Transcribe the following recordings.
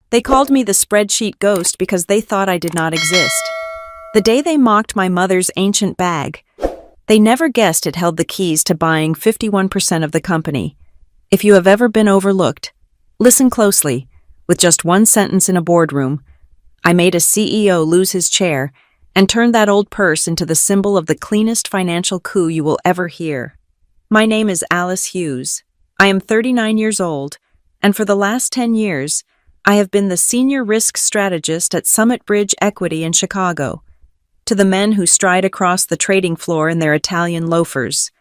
They called me the spreadsheet ghost because they thought I did not exist. The day they mocked my mother's ancient bag, they never guessed it held the keys to buying 51% of the company. If you have ever been overlooked, listen closely. With just one sentence in a boardroom, I made a CEO lose his chair and turned that old purse into the symbol of the cleanest financial coup you will ever hear. My name is Alice Hughes. I am 39 years old, and for the last 10 years, I have been the senior risk strategist at Summit Bridge Equity in Chicago. To the men who stride across the trading floor in their Italian loafers.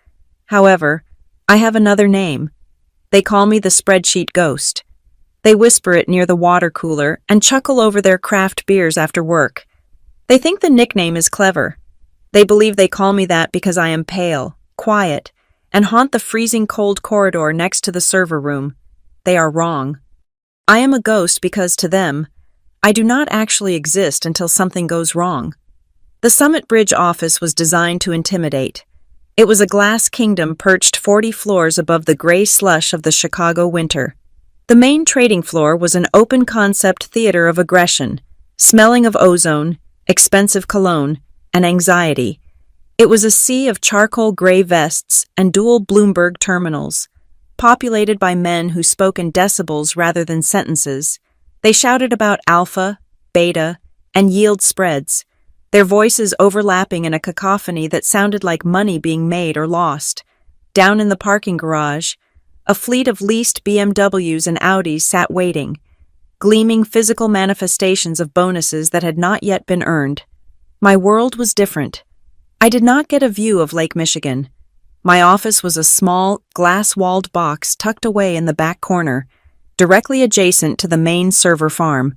However, I have another name. They call me the spreadsheet ghost. They whisper it near the water cooler and chuckle over their craft beers after work. They think the nickname is clever. They believe they call me that because I am pale, quiet, and haunt the freezing cold corridor next to the server room. They are wrong. I am a ghost because, to them, I do not actually exist until something goes wrong. The Summit Bridge office was designed to intimidate. It was a glass kingdom perched 40 floors above the gray slush of the Chicago winter. The main trading floor was an open-concept theater of aggression, smelling of ozone, expensive cologne, and anxiety. It was a sea of charcoal gray vests and dual Bloomberg terminals, populated by men who spoke in decibels rather than sentences. They shouted about alpha, beta, and yield spreads, their voices overlapping in a cacophony that sounded like money being made or lost. Down in the parking garage, a fleet of leased BMWs and Audis sat waiting, gleaming physical manifestations of bonuses that had not yet been earned. My world was different. I did not get a view of Lake Michigan. My office was a small, glass-walled box tucked away in the back corner, directly adjacent to the main server farm.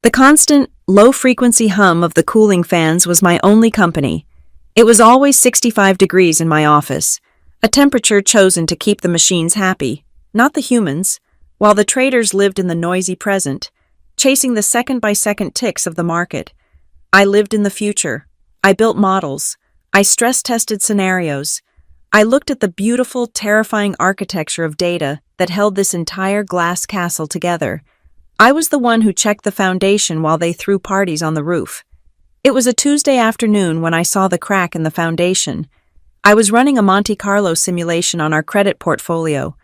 The constant, low-frequency hum of the cooling fans was my only company. It was always 65 degrees in my office, a temperature chosen to keep the machines happy, not the humans, while the traders lived in the noisy present, chasing the second-by-second ticks of the market. I lived in the future. I built models. I stress-tested scenarios. I looked at the beautiful, terrifying architecture of data that held this entire glass castle together. I was the one who checked the foundation while they threw parties on the roof. It was a Tuesday afternoon when I saw the crack in the foundation. I was running a Monte Carlo simulation on our credit portfolio,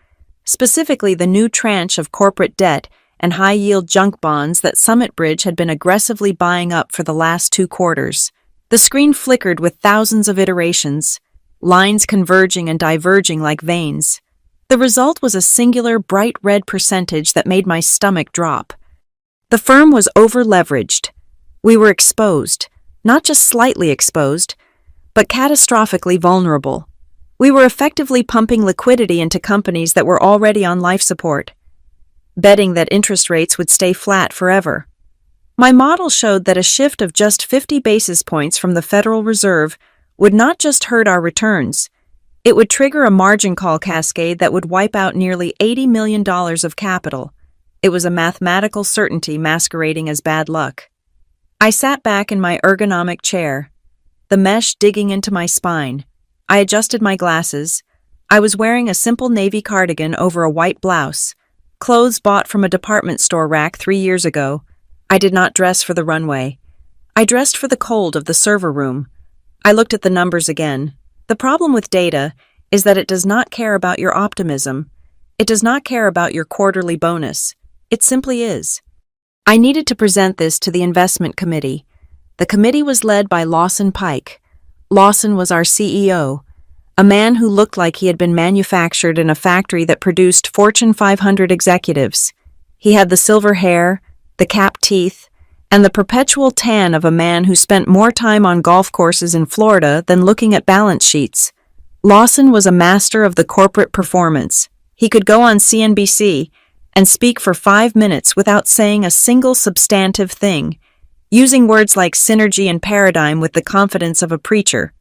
specifically the new tranche of corporate debt and high-yield junk bonds that Summit Bridge had been aggressively buying up for the last 2 quarters. The screen flickered with thousands of iterations, lines converging and diverging like veins. The result was a singular bright red percentage that made my stomach drop. The firm was over-leveraged. We were exposed, not just slightly exposed, but catastrophically vulnerable. We were effectively pumping liquidity into companies that were already on life support, betting that interest rates would stay flat forever. My model showed that a shift of just 50 basis points from the Federal Reserve would not just hurt our returns, it would trigger a margin call cascade that would wipe out nearly $80 million of capital. It was a mathematical certainty masquerading as bad luck. I sat back in my ergonomic chair, the mesh digging into my spine. I adjusted my glasses. I was wearing a simple navy cardigan over a white blouse, clothes bought from a department store rack 3 years ago. I did not dress for the runway. I dressed for the cold of the server room. I looked at the numbers again. The problem with data is that it does not care about your optimism. It does not care about your quarterly bonus. It simply is. I needed to present this to the investment committee. The committee was led by Lawson Pike. Lawson was our CEO, a man who looked like he had been manufactured in a factory that produced Fortune 500 executives. He had the silver hair, the capped teeth, and the perpetual tan of a man who spent more time on golf courses in Florida than looking at balance sheets. Lawson was a master of the corporate performance. He could go on CNBC and speak for 5 minutes without saying a single substantive thing, using words like synergy and paradigm with the confidence of a preacher.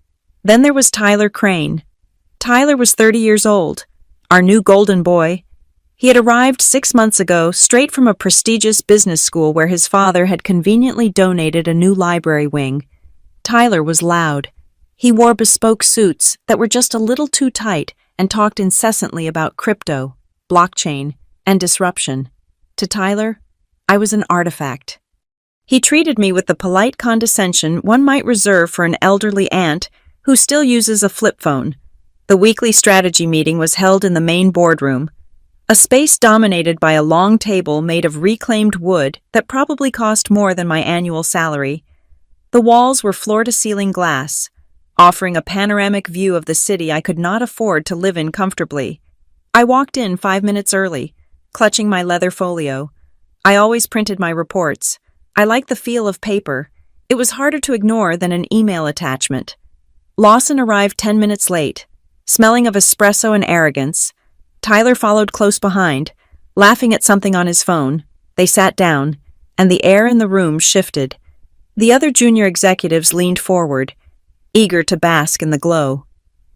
Then there was Tyler Crane. Tyler was 30 years old, our new golden boy. He had arrived 6 months ago, straight from a prestigious business school where his father had conveniently donated a new library wing. Tyler was loud. He wore bespoke suits that were just a little too tight and talked incessantly about crypto, blockchain, and disruption. To Tyler, I was an artifact. He treated me with the polite condescension one might reserve for an elderly aunt who still uses a flip phone. The weekly strategy meeting was held in the main boardroom, a space dominated by a long table made of reclaimed wood that probably cost more than my annual salary. The walls were floor-to-ceiling glass, offering a panoramic view of the city I could not afford to live in comfortably. I walked in 5 minutes early, clutching my leather folio. I always printed my reports. I liked the feel of paper. It was harder to ignore than an email attachment. Lawson arrived 10 minutes late, smelling of espresso and arrogance. Tyler followed close behind, laughing at something on his phone. They sat down, and the air in the room shifted. The other junior executives leaned forward, eager to bask in the glow.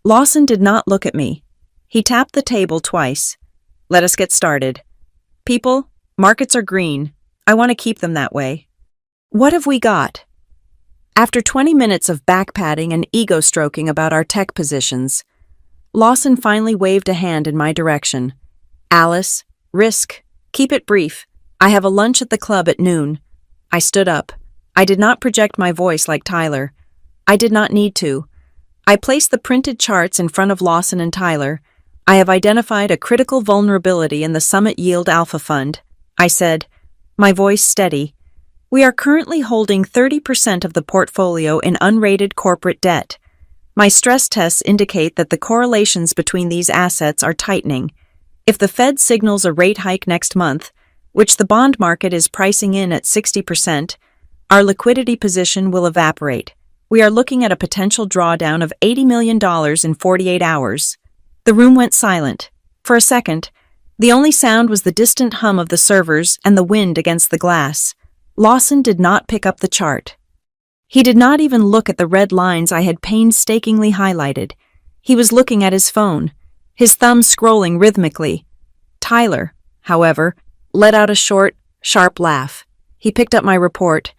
Lawson did not look at me. He tapped the table twice. Let us get started. People, markets are green. I want to keep them that way. What have we got? After 20 minutes of back-patting and ego-stroking about our tech positions, Lawson finally waved a hand in my direction. Alice, risk, keep it brief. I have a lunch at the club at noon. I stood up. I did not project my voice like Tyler. I did not need to. I placed the printed charts in front of Lawson and Tyler. I have identified a critical vulnerability in the Summit Yield Alpha Fund. I said, my voice steady. We are currently holding 30% of the portfolio in unrated corporate debt. My stress tests indicate that the correlations between these assets are tightening. If the Fed signals a rate hike next month, which the bond market is pricing in at 60%, our liquidity position will evaporate. We are looking at a potential drawdown of $80 million in 48 hours. The room went silent. For a second, the only sound was the distant hum of the servers and the wind against the glass. Lawson did not pick up the chart. He did not even look at the red lines I had painstakingly highlighted. He was looking at his phone, his thumb scrolling rhythmically. Tyler, however, let out a short, sharp laugh. He picked up my report,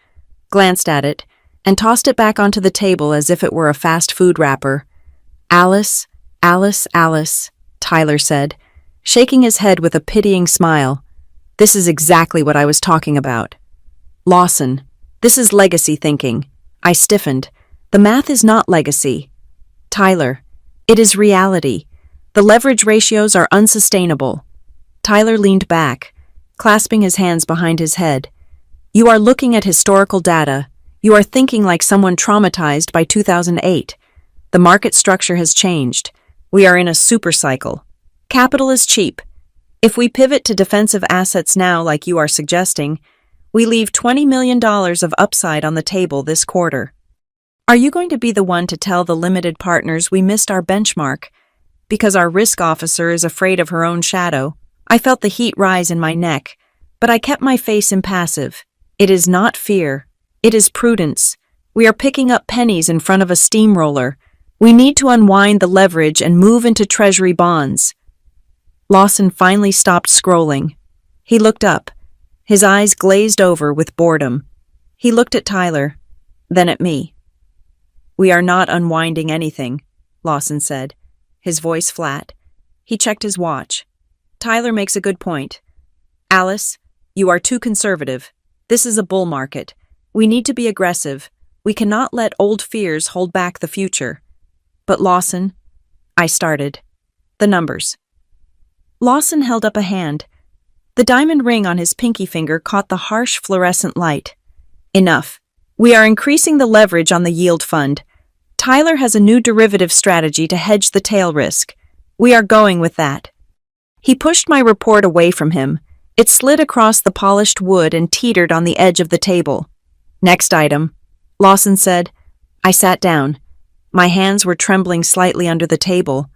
glanced at it, and tossed it back onto the table as if it were a fast food wrapper. Alice, Alice, Alice, Tyler said, shaking his head with a pitying smile. This is exactly what I was talking about. Lawson, this is legacy thinking. I stiffened. The math is not legacy. Tyler, it is reality. The leverage ratios are unsustainable. Tyler leaned back, clasping his hands behind his head. You are looking at historical data. You are thinking like someone traumatized by 2008. The market structure has changed. We are in a supercycle. Capital is cheap. If we pivot to defensive assets now like you are suggesting, we leave $20 million of upside on the table this quarter. Are you going to be the one to tell the limited partners we missed our benchmark because our risk officer is afraid of her own shadow? I felt the heat rise in my neck, but I kept my face impassive. It is not fear. It is prudence. We are picking up pennies in front of a steamroller. We need to unwind the leverage and move into treasury bonds. Lawson finally stopped scrolling. He looked up. His eyes glazed over with boredom. He looked at Tyler, then at me. We are not unwinding anything, Lawson said, his voice flat. He checked his watch. Tyler makes a good point. Alice, you are too conservative. This is a bull market. We need to be aggressive. We cannot let old fears hold back the future. But Lawson, I started. The numbers. Lawson held up a hand. The diamond ring on his pinky finger caught the harsh fluorescent light. Enough. We are increasing the leverage on the yield fund. Tyler has a new derivative strategy to hedge the tail risk. We are going with that. He pushed my report away from him. It slid across the polished wood and teetered on the edge of the table. Next item, Lawson said. I sat down. My hands were trembling slightly under the table,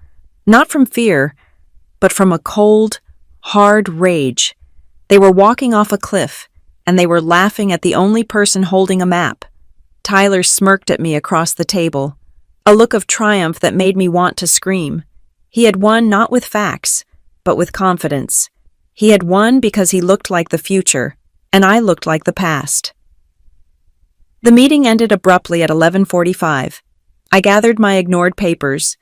not from fear, but from a cold, hard rage. They were walking off a cliff, and they were laughing at the only person holding a map. Tyler smirked at me across the table, a look of triumph that made me want to scream. He had won not with facts, but with confidence. He had won because he looked like the future, and I looked like the past. The meeting ended abruptly at 11:45. I gathered my ignored papers,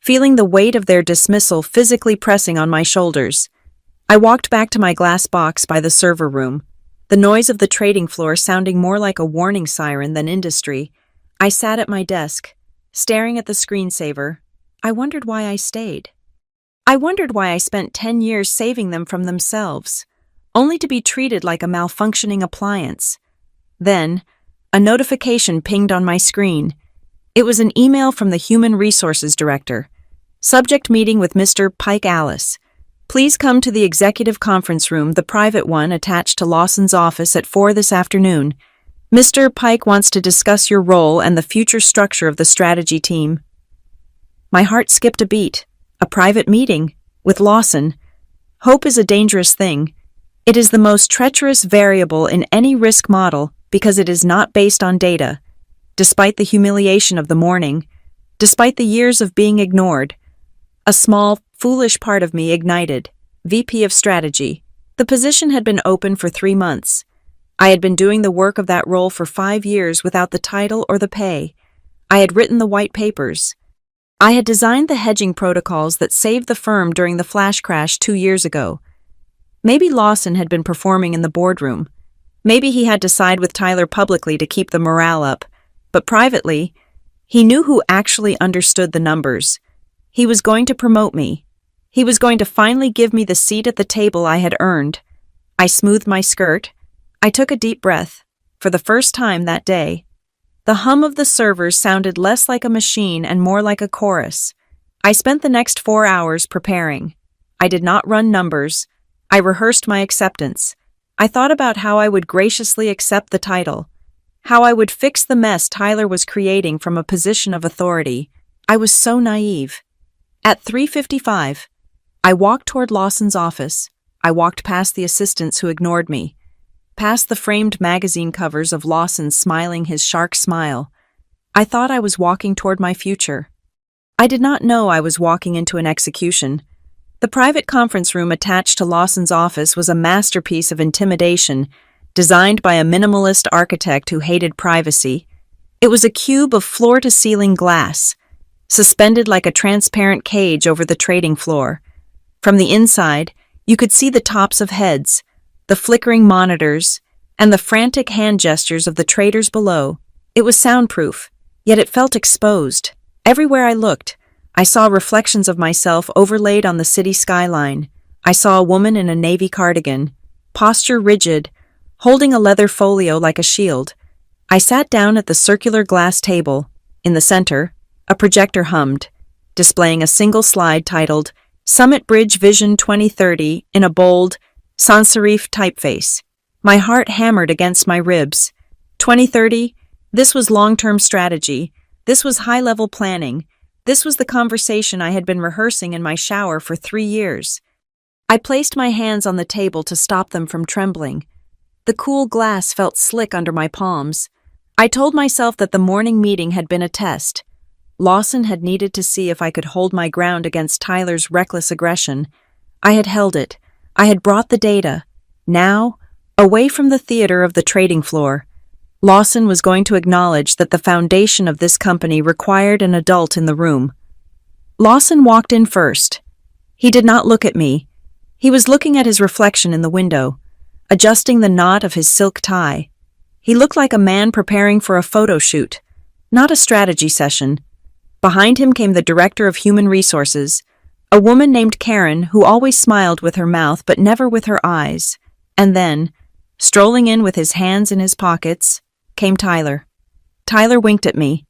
feeling the weight of their dismissal physically pressing on my shoulders. I walked back to my glass box by the server room. the noise of the trading floor sounding more like a warning siren than industry. I sat at my desk, staring at the screensaver. I wondered why I stayed. I wondered why I spent 10 years saving them from themselves, only to be treated like a malfunctioning appliance. Then, a notification pinged on my screen. It was an email from the Human Resources Director. Subject: meeting with Mr. Pike Alice. Please come to the executive conference room, the private one attached to Lawson's office, at 4 this afternoon. Mr. Pike wants to discuss your role and the future structure of the strategy team. My heart skipped a beat. A private meeting with Lawson. Hope is a dangerous thing. It is the most treacherous variable in any risk model because it is not based on data. Despite the humiliation of the morning, despite the years of being ignored, a small, foolish part of me ignited. VP of Strategy. The position had been open for 3 months. I had been doing the work of that role for 5 years without the title or the pay. I had written the white papers. I had designed the hedging protocols that saved the firm during the flash crash 2 years ago. Maybe Lawson had been performing in the boardroom. Maybe he had to side with Tyler publicly to keep the morale up, but privately, he knew who actually understood the numbers. He was going to promote me. He was going to finally give me the seat at the table I had earned. I smoothed my skirt. I took a deep breath. For the first time that day, the hum of the servers sounded less like a machine and more like a chorus. I spent the next 4 hours preparing. I did not run numbers. I rehearsed my acceptance. I thought about how I would graciously accept the title, how I would fix the mess Tyler was creating from a position of authority. I was so naive. At 3:55, I walked toward Lawson's office. I walked past the assistants who ignored me, past the framed magazine covers of Lawson smiling his shark smile. I thought I was walking toward my future. I did not know I was walking into an execution. The private conference room attached to Lawson's office was a masterpiece of intimidation, designed by a minimalist architect who hated privacy. It was a cube of floor-to-ceiling glass, suspended like a transparent cage over the trading floor. From the inside, you could see the tops of heads, the flickering monitors, and the frantic hand gestures of the traders below. It was soundproof, yet it felt exposed. Everywhere I looked, I saw reflections of myself overlaid on the city skyline. I saw a woman in a navy cardigan, posture rigid, holding a leather folio like a shield. I sat down at the circular glass table. In the center, a projector hummed, displaying a single slide titled Summit Bridge Vision 2030 in a bold, sans serif typeface. My heart hammered against my ribs. 2030? This was long-term strategy. This was high-level planning. This was the conversation I had been rehearsing in my shower for 3 years. I placed my hands on the table to stop them from trembling. The cool glass felt slick under my palms. I told myself that the morning meeting had been a test. Lawson had needed to see if I could hold my ground against Tyler's reckless aggression. I had held it. I had brought the data. Now, away from the theater of the trading floor, Lawson was going to acknowledge that the foundation of this company required an adult in the room. Lawson walked in first. He did not look at me. He was looking at his reflection in the window, adjusting the knot of his silk tie. He looked like a man preparing for a photo shoot, not a strategy session. Behind him came the Director of Human Resources, a woman named Karen who always smiled with her mouth but never with her eyes. And then, strolling in with his hands in his pockets, came Tyler. Tyler winked at me.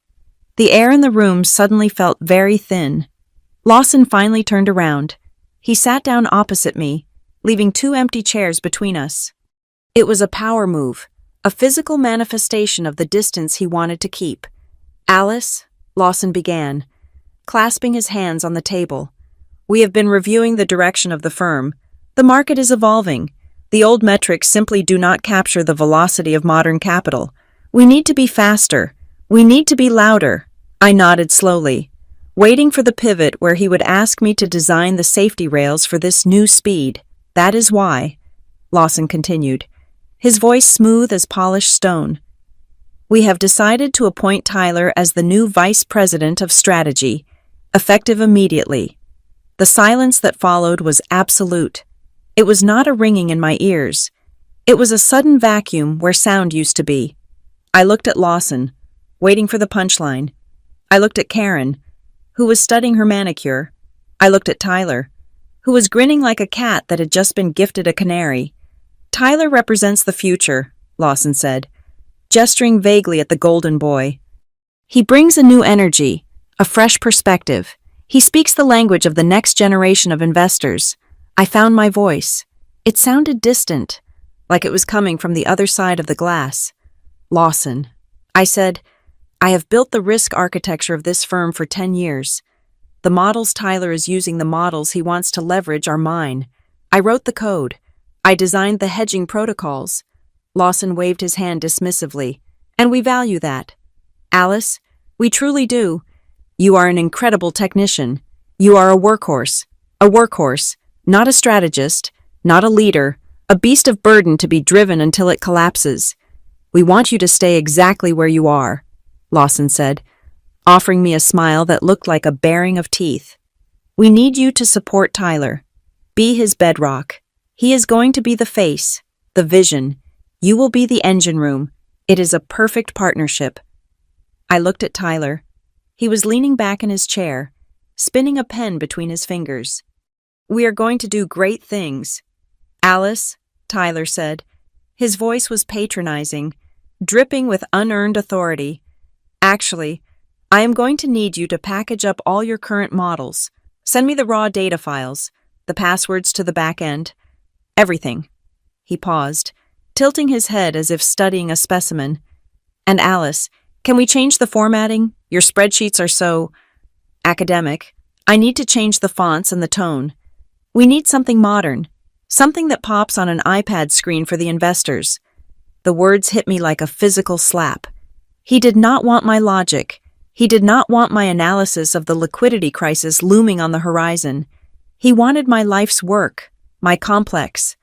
The air in the room suddenly felt very thin. Lawson finally turned around. He sat down opposite me, leaving 2 empty chairs between us. It was a power move, a physical manifestation of the distance he wanted to keep. Alice, Lawson began, clasping his hands on the table. We have been reviewing the direction of the firm. The market is evolving. The old metrics simply do not capture the velocity of modern capital. We need to be faster. We need to be louder. I nodded slowly, waiting for the pivot where he would ask me to design the safety rails for this new speed. That is why, Lawson continued, his voice smooth as polished stone. We have decided to appoint Tyler as the new Vice President of Strategy, effective immediately. The silence that followed was absolute. It was not a ringing in my ears. It was a sudden vacuum where sound used to be. I looked at Lawson, waiting for the punchline. I looked at Karen, who was studying her manicure. I looked at Tyler, who was grinning like a cat that had just been gifted a canary. Tyler represents the future, Lawson said, gesturing vaguely at the golden boy. He brings a new energy, a fresh perspective. He speaks the language of the next generation of investors. I found my voice. It sounded distant, like it was coming from the other side of the glass. Lawson, I said, I have built the risk architecture of this firm for 10 years. The models Tyler is using, the models he wants to leverage, are mine. I wrote the code. I designed the hedging protocols. Lawson waved his hand dismissively. And we value that. Alice, we truly do. You are an incredible technician. You are a workhorse, not a strategist, not a leader, a beast of burden to be driven until it collapses. We want you to stay exactly where you are, Lawson said, offering me a smile that looked like a baring of teeth. We need you to support Tyler. Be his bedrock. He is going to be the face, the vision. You will be the engine room. It is a perfect partnership. I looked at Tyler. He was leaning back in his chair, spinning a pen between his fingers. We are going to do great things. Alice, Tyler said. His voice was patronizing, dripping with unearned authority. Actually, I am going to need you to package up all your current models. Send me the raw data files, the passwords to the back end, everything. He paused, tilting his head as if studying a specimen. And Alice, can we change the formatting? Your spreadsheets are so academic. I need to change the fonts and the tone. We need something modern, something that pops on an iPad screen for the investors. The words hit me like a physical slap. He did not want my logic. He did not want my analysis of the liquidity crisis looming on the horizon. He wanted my life's work, my complex,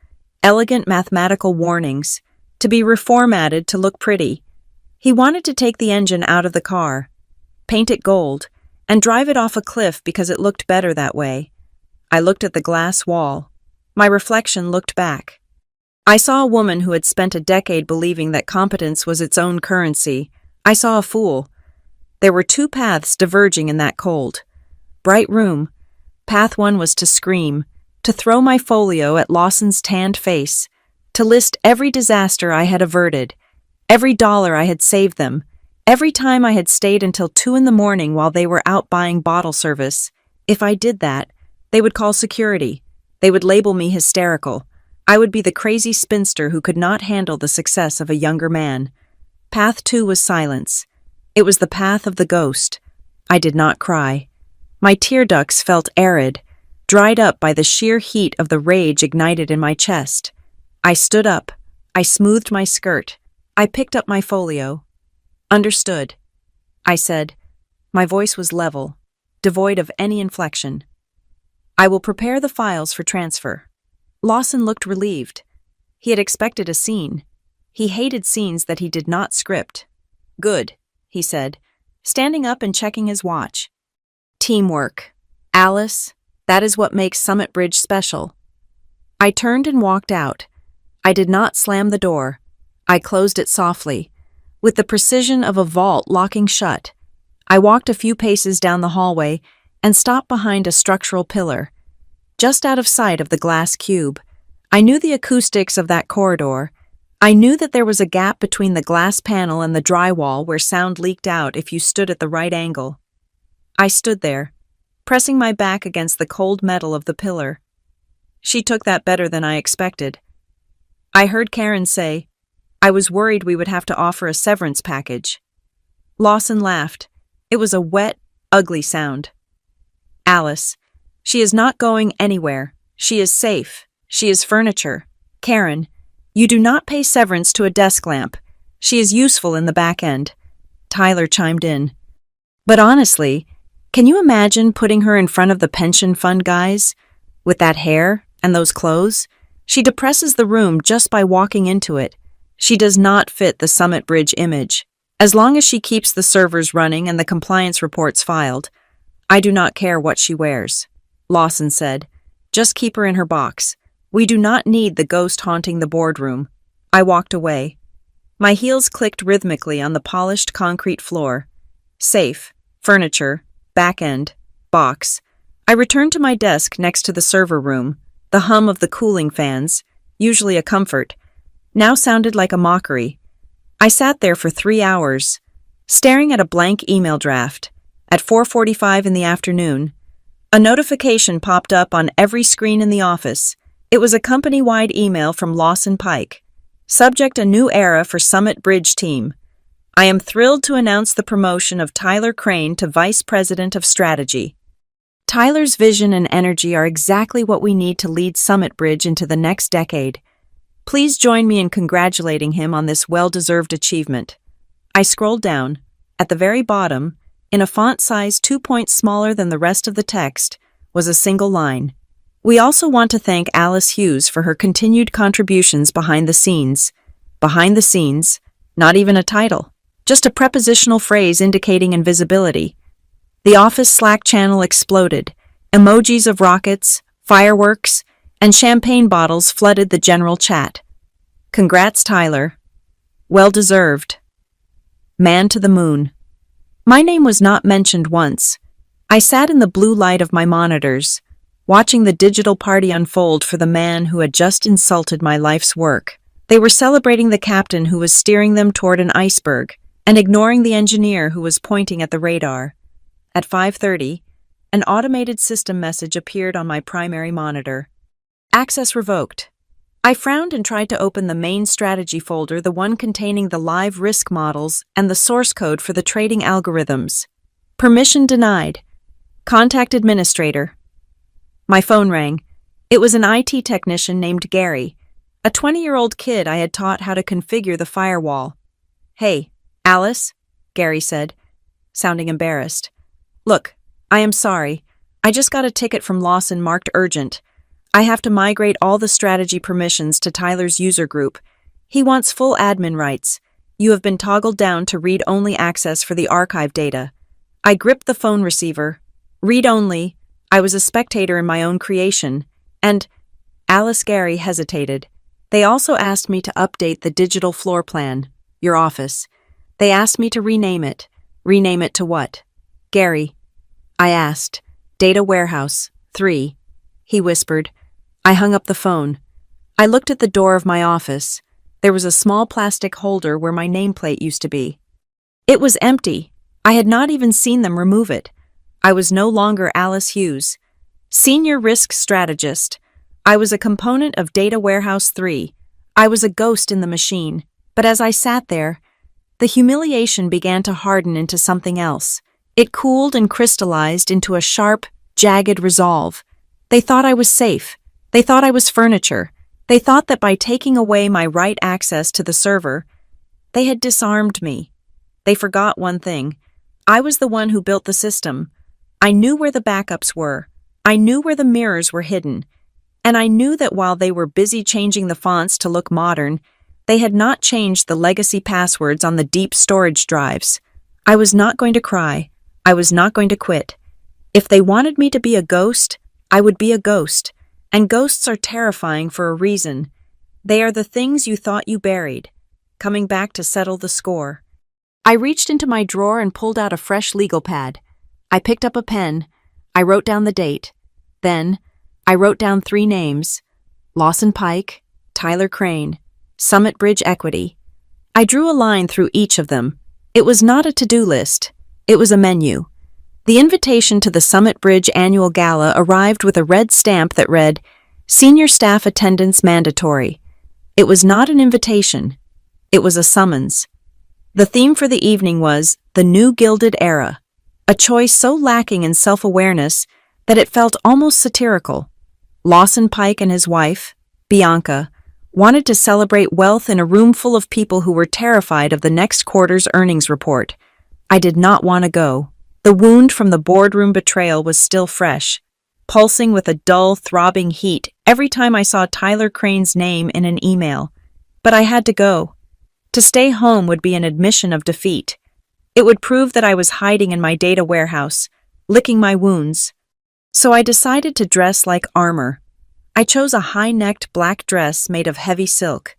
elegant mathematical warnings, to be reformatted to look pretty. He wanted to take the engine out of the car, paint it gold, and drive it off a cliff because it looked better that way. I looked at the glass wall. My reflection looked back. I saw a woman who had spent a decade believing that competence was its own currency. I saw a fool. There were two paths diverging in that cold, bright room. Path one was to scream, to throw my folio at Lawson's tanned face, to list every disaster I had averted, every dollar I had saved them, every time I had stayed until 2 a.m. while they were out buying bottle service. If I did that, they would call security. They would label me hysterical. I would be the crazy spinster who could not handle the success of a younger man. Path 2 was silence. It was the path of the ghost. I did not cry. My tear ducts felt arid, dried up by the sheer heat of the rage ignited in my chest. I stood up. I smoothed my skirt. I picked up my folio. Understood, I said. My voice was level, devoid of any inflection. I will prepare the files for transfer. Lawson looked relieved. He had expected a scene. He hated scenes that he did not script. Good, he said, standing up and checking his watch. Teamwork. Alice, that is what makes Summit Bridge special. I turned and walked out. I did not slam the door. I closed it softly, with the precision of a vault locking shut. I walked a few paces down the hallway and stopped behind a structural pillar, just out of sight of the glass cube. I knew the acoustics of that corridor. I knew that there was a gap between the glass panel and the drywall where sound leaked out if you stood at the right angle. I stood there, pressing my back against the cold metal of the pillar. She took that better than I expected. I heard Karen say, I was worried we would have to offer a severance package. Lawson laughed. It was a wet, ugly sound. Alice, she is not going anywhere. She is safe. She is furniture. Karen, you do not pay severance to a desk lamp. She is useful in the back end. Tyler chimed in. But honestly, can you imagine putting her in front of the pension fund guys? With that hair and those clothes? She depresses the room just by walking into it. She does not fit the Summit Bridge image. As long as she keeps the servers running and the compliance reports filed, I do not care what she wears. Lawson said, just keep her in her box. We do not need the ghost haunting the boardroom. I walked away. My heels clicked rhythmically on the polished concrete floor. Safe, furniture, back end, box. I returned to my desk next to the server room. The hum of the cooling fans, usually a comfort, now sounded like a mockery. I sat there for 3 hours, staring at a blank email draft. At 4:45 in the afternoon, a notification popped up on every screen in the office. It was a company-wide email from Lawson Pike. Subject: a new era for Summit Bridge team. I am thrilled to announce the promotion of Tyler Crane to Vice President of Strategy. Tyler's vision and energy are exactly what we need to lead Summit Bridge into the next decade. Please join me in congratulating him on this well-deserved achievement. I scrolled down. At the very bottom, in a font size 2 points smaller than the rest of the text, was a single line. We also want to thank Alice Hughes for her continued contributions behind the scenes. Behind the scenes, not even a title, just a prepositional phrase indicating invisibility. The office Slack channel exploded. Emojis of rockets, fireworks, and champagne bottles flooded the general chat. Congrats, Tyler. Well deserved. Man to the moon. My name was not mentioned once. I sat in the blue light of my monitors, watching the digital party unfold for the man who had just insulted my life's work. They were celebrating the captain who was steering them toward an iceberg, and ignoring the engineer who was pointing at the radar. At 5:30, an automated system message appeared on my primary monitor. Access revoked. I frowned and tried to open the main strategy folder, the one containing the live risk models and the source code for the trading algorithms. Permission denied. Contact administrator. My phone rang. It was an IT technician named Gary, a 20-year-old kid I had taught how to configure the firewall. Hey, Alice, Gary said, sounding embarrassed. Look, I am sorry. I just got a ticket from Lawson marked urgent. I have to migrate all the strategy permissions to Tyler's user group. He wants full admin rights. You have been toggled down to read-only access for the archive data. I gripped the phone receiver. Read-only. I was a spectator in my own creation. And Alice Gary hesitated. They also asked me to update the digital floor plan, your office. They asked me to rename it. Rename it to what? Gary. I asked. Data Warehouse 3. He whispered. I hung up the phone. I looked at the door of my office. There was a small plastic holder where my nameplate used to be. It was empty. I had not even seen them remove it. I was no longer Alice Hughes, Senior Risk Strategist. I was a component of Data Warehouse 3. I was a ghost in the machine. But as I sat there, the humiliation began to harden into something else. It cooled and crystallized into a sharp, jagged resolve. They thought I was safe. They thought I was furniture. They thought that by taking away my right access to the server, they had disarmed me. They forgot one thing. I was the one who built the system. I knew where the backups were. I knew where the mirrors were hidden. And I knew that while they were busy changing the fonts to look modern, they had not changed the legacy passwords on the deep storage drives. I was not going to cry. I was not going to quit. If they wanted me to be a ghost, I would be a ghost. And ghosts are terrifying for a reason. They are the things you thought you buried, coming back to settle the score. I reached into my drawer and pulled out a fresh legal pad. I picked up a pen. I wrote down the date. Then, I wrote down 3 names: Lawson Pike, Tyler Crane, Summit Bridge Equity. I drew a line through each of them. It was not a to-do list. It was a menu. The invitation to the Summit Bridge annual gala arrived with a red stamp that read, Senior Staff Attendance Mandatory. It was not an invitation. It was a summons. The theme for the evening was The New Gilded Era, a choice so lacking in self-awareness that it felt almost satirical. Lawson Pike and his wife, Bianca, wanted to celebrate wealth in a room full of people who were terrified of the next quarter's earnings report. I did not want to go. The wound from the boardroom betrayal was still fresh, pulsing with a dull, throbbing heat every time I saw Tyler Crane's name in an email. But I had to go. To stay home would be an admission of defeat. It would prove that I was hiding in my data warehouse, licking my wounds. So I decided to dress like armor. I chose a high-necked black dress made of heavy silk.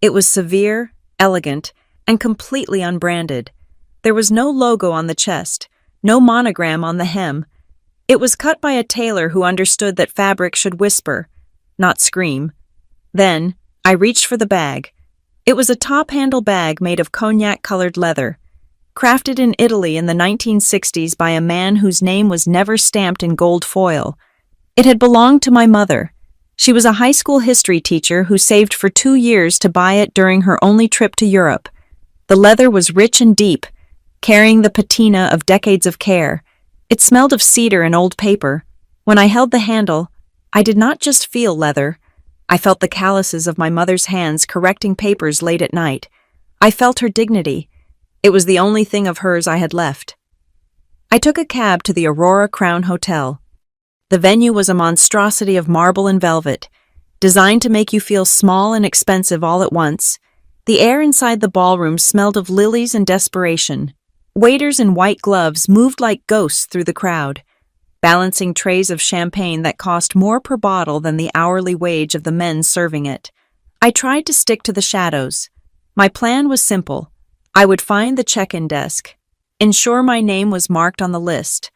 It was severe, elegant, and completely unbranded. There was no logo on the chest, no monogram on the hem. It was cut by a tailor who understood that fabric should whisper, not scream. Then, I reached for the bag. It was a top-handle bag made of cognac-colored leather, crafted in Italy in the 1960s by a man whose name was never stamped in gold foil. It had belonged to my mother. She was a high school history teacher who saved for 2 years to buy it during her only trip to Europe. The leather was rich and deep, carrying the patina of decades of care. It smelled of cedar and old paper. When I held the handle, I did not just feel leather. I felt the calluses of my mother's hands correcting papers late at night. I felt her dignity. It was the only thing of hers I had left. I took a cab to the Aurora Crown Hotel. The venue was a monstrosity of marble and velvet, designed to make you feel small and expensive all at once. The air inside the ballroom smelled of lilies and desperation. Waiters in white gloves moved like ghosts through the crowd, balancing trays of champagne that cost more per bottle than the hourly wage of the men serving it. I tried to stick to the shadows. My plan was simple. I would find the check-in desk, ensure my name was marked on the list,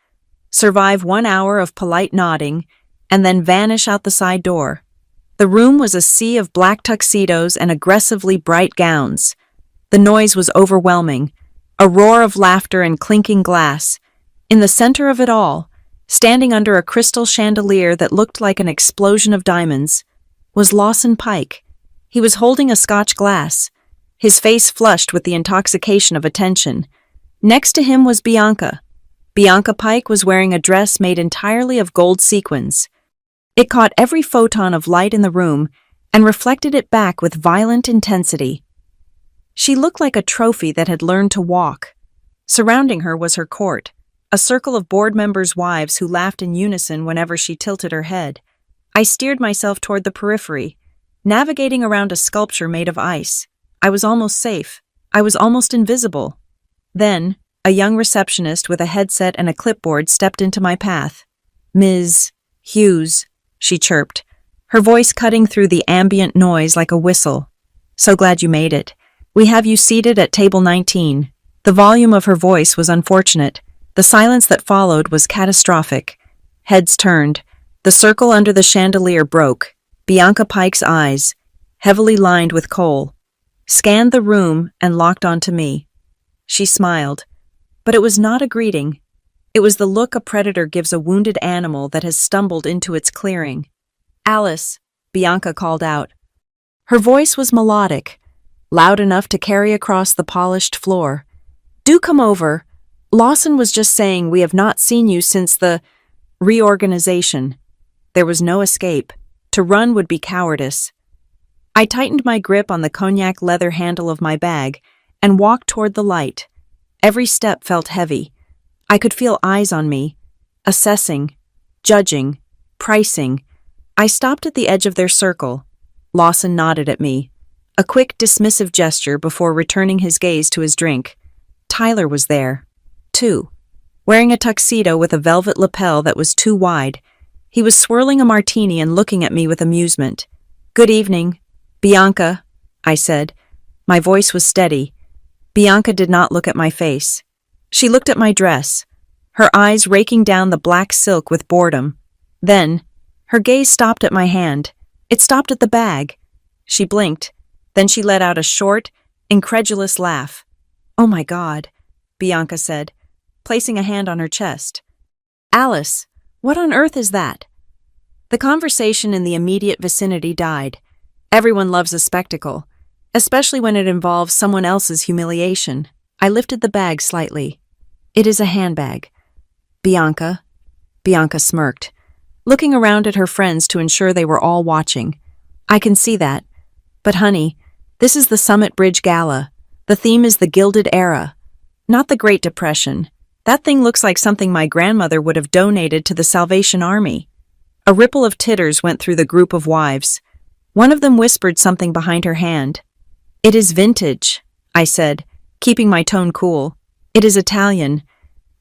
survive 1 hour of polite nodding, and then vanish out the side door. The room was a sea of black tuxedos and aggressively bright gowns. The noise was overwhelming, a roar of laughter and clinking glass. In the center of it all, standing under a crystal chandelier that looked like an explosion of diamonds, was Lawson Pike. He was holding a Scotch glass, his face flushed with the intoxication of attention. Next to him was Bianca. Bianca Pike was wearing a dress made entirely of gold sequins. It caught every photon of light in the room and reflected it back with violent intensity. She looked like a trophy that had learned to walk. Surrounding her was her court, a circle of board members' wives who laughed in unison whenever she tilted her head. I steered myself toward the periphery, navigating around a sculpture made of ice. I was almost safe. I was almost invisible. Then, a young receptionist with a headset and a clipboard stepped into my path. "Ms. Hughes," she chirped, her voice cutting through the ambient noise like a whistle. "So glad you made it. We have you seated at table 19. The volume of her voice was unfortunate. The silence that followed was catastrophic. Heads turned. The circle under the chandelier broke. Bianca Pike's eyes, heavily lined with kohl, scanned the room and locked onto me. She smiled, but it was not a greeting. It was the look a predator gives a wounded animal that has stumbled into its clearing. "Alice," Bianca called out. Her voice was melodic, loud enough to carry across the polished floor. "Do come over. Lawson was just saying we have not seen you since the reorganization." There was no escape. To run would be cowardice. I tightened my grip on the cognac leather handle of my bag and walked toward the light. Every step felt heavy. I could feel eyes on me, assessing, judging, pricing. I stopped at the edge of their circle. Lawson nodded at me, a quick dismissive gesture before returning his gaze to his drink. Tyler was there, too, wearing a tuxedo with a velvet lapel that was too wide. He was swirling a martini and looking at me with amusement. "Good evening, Bianca," I said. My voice was steady. Bianca did not look at my face. She looked at my dress, her eyes raking down the black silk with boredom. Then, her gaze stopped at my hand. It stopped at the bag. She blinked. Then she let out a short, incredulous laugh. "Oh my God," Bianca said, placing a hand on her chest. "Alice, what on earth is that?" The conversation in the immediate vicinity died. Everyone loves a spectacle, especially when it involves someone else's humiliation. I lifted the bag slightly. "It is a handbag." "Bianca?" Bianca smirked, looking around at her friends to ensure they were all watching. "I can see that. But honey, this is the Summit Bridge Gala. The theme is the Gilded Era, not the Great Depression. That thing looks like something my grandmother would have donated to the Salvation Army." A ripple of titters went through the group of wives. One of them whispered something behind her hand. "It is vintage," I said, keeping my tone cool. "It is Italian.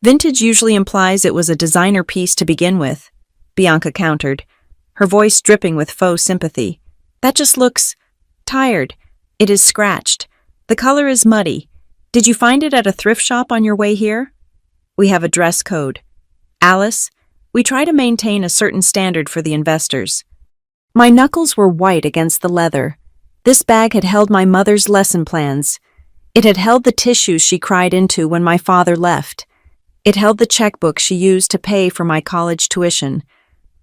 Vintage usually implies it was a designer piece to begin with," Bianca countered, her voice dripping with faux sympathy. "That just looks tired. It is scratched. The color is muddy. Did you find it at a thrift shop on your way here? We have a dress code. Alice, we try to maintain a certain standard for the investors. My knuckles were white against the leather. This bag had held my mother's lesson plans. It had held the tissues she cried into when my father left. It held the checkbook she used to pay for my college tuition.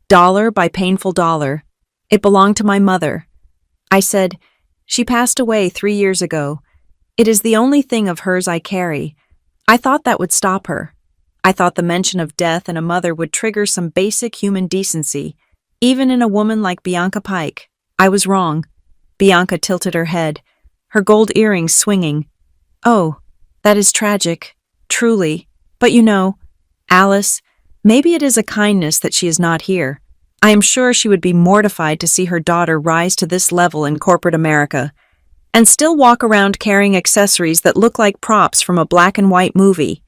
Dollar by painful dollar. It belonged to my mother. I said, "She passed away 3 years ago. It is the only thing of hers I carry." I thought that would stop her. I thought the mention of death in a mother would trigger some basic human decency, even in a woman like Bianca Pike. I was wrong. Bianca tilted her head, her gold earrings swinging. "Oh, that is tragic, truly. But you know, Alice, maybe it is a kindness that she is not here. I am sure she would be mortified to see her daughter rise to this level in corporate America, and still walk around carrying accessories that look like props from a black and white movie.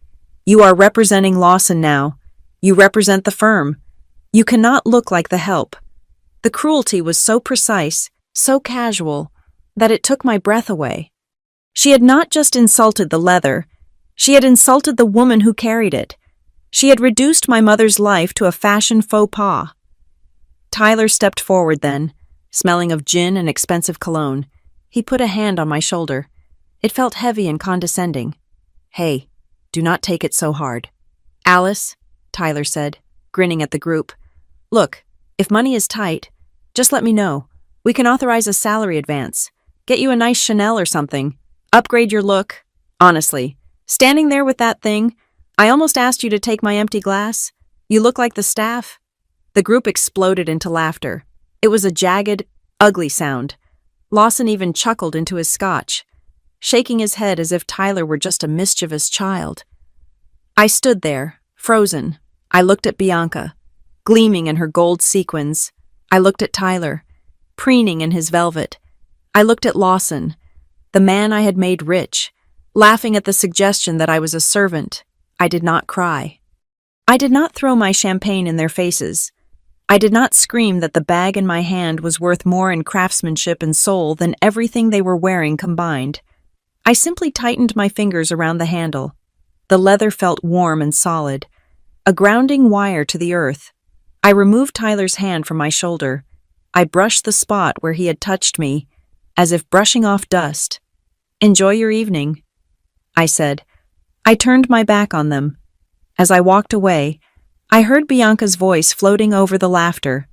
You are representing Lawson now. You represent the firm. You cannot look like the help." The cruelty was so precise, so casual, that it took my breath away. She had not just insulted the leather, she had insulted the woman who carried it. She had reduced my mother's life to a fashion faux pas. Tyler stepped forward then, smelling of gin and expensive cologne. He put a hand on my shoulder. It felt heavy and condescending. "Hey, do not take it so hard." "Alice," Tyler said, grinning at the group. "Look, if money is tight, just let me know. We can authorize a salary advance. Get you a nice Chanel or something. Upgrade your look. Honestly, standing there with that thing, I almost asked you to take my empty glass. You look like the staff." The group exploded into laughter. It was a jagged, ugly sound. Lawson even chuckled into his scotch, shaking his head as if Tyler were just a mischievous child. I stood there, frozen. I looked at Bianca, gleaming in her gold sequins. I looked at Tyler, preening in his velvet. I looked at Lawson, the man I had made rich, laughing at the suggestion that I was a servant. I did not cry. I did not throw my champagne in their faces. I did not scream that the bag in my hand was worth more in craftsmanship and soul than everything they were wearing combined. I simply tightened my fingers around the handle. The leather felt warm and solid, a grounding wire to the earth. I removed Tyler's hand from my shoulder. I brushed the spot where he had touched me, as if brushing off dust. "Enjoy your evening," I said. I turned my back on them. As I walked away, I heard Bianca's voice floating over the laughter.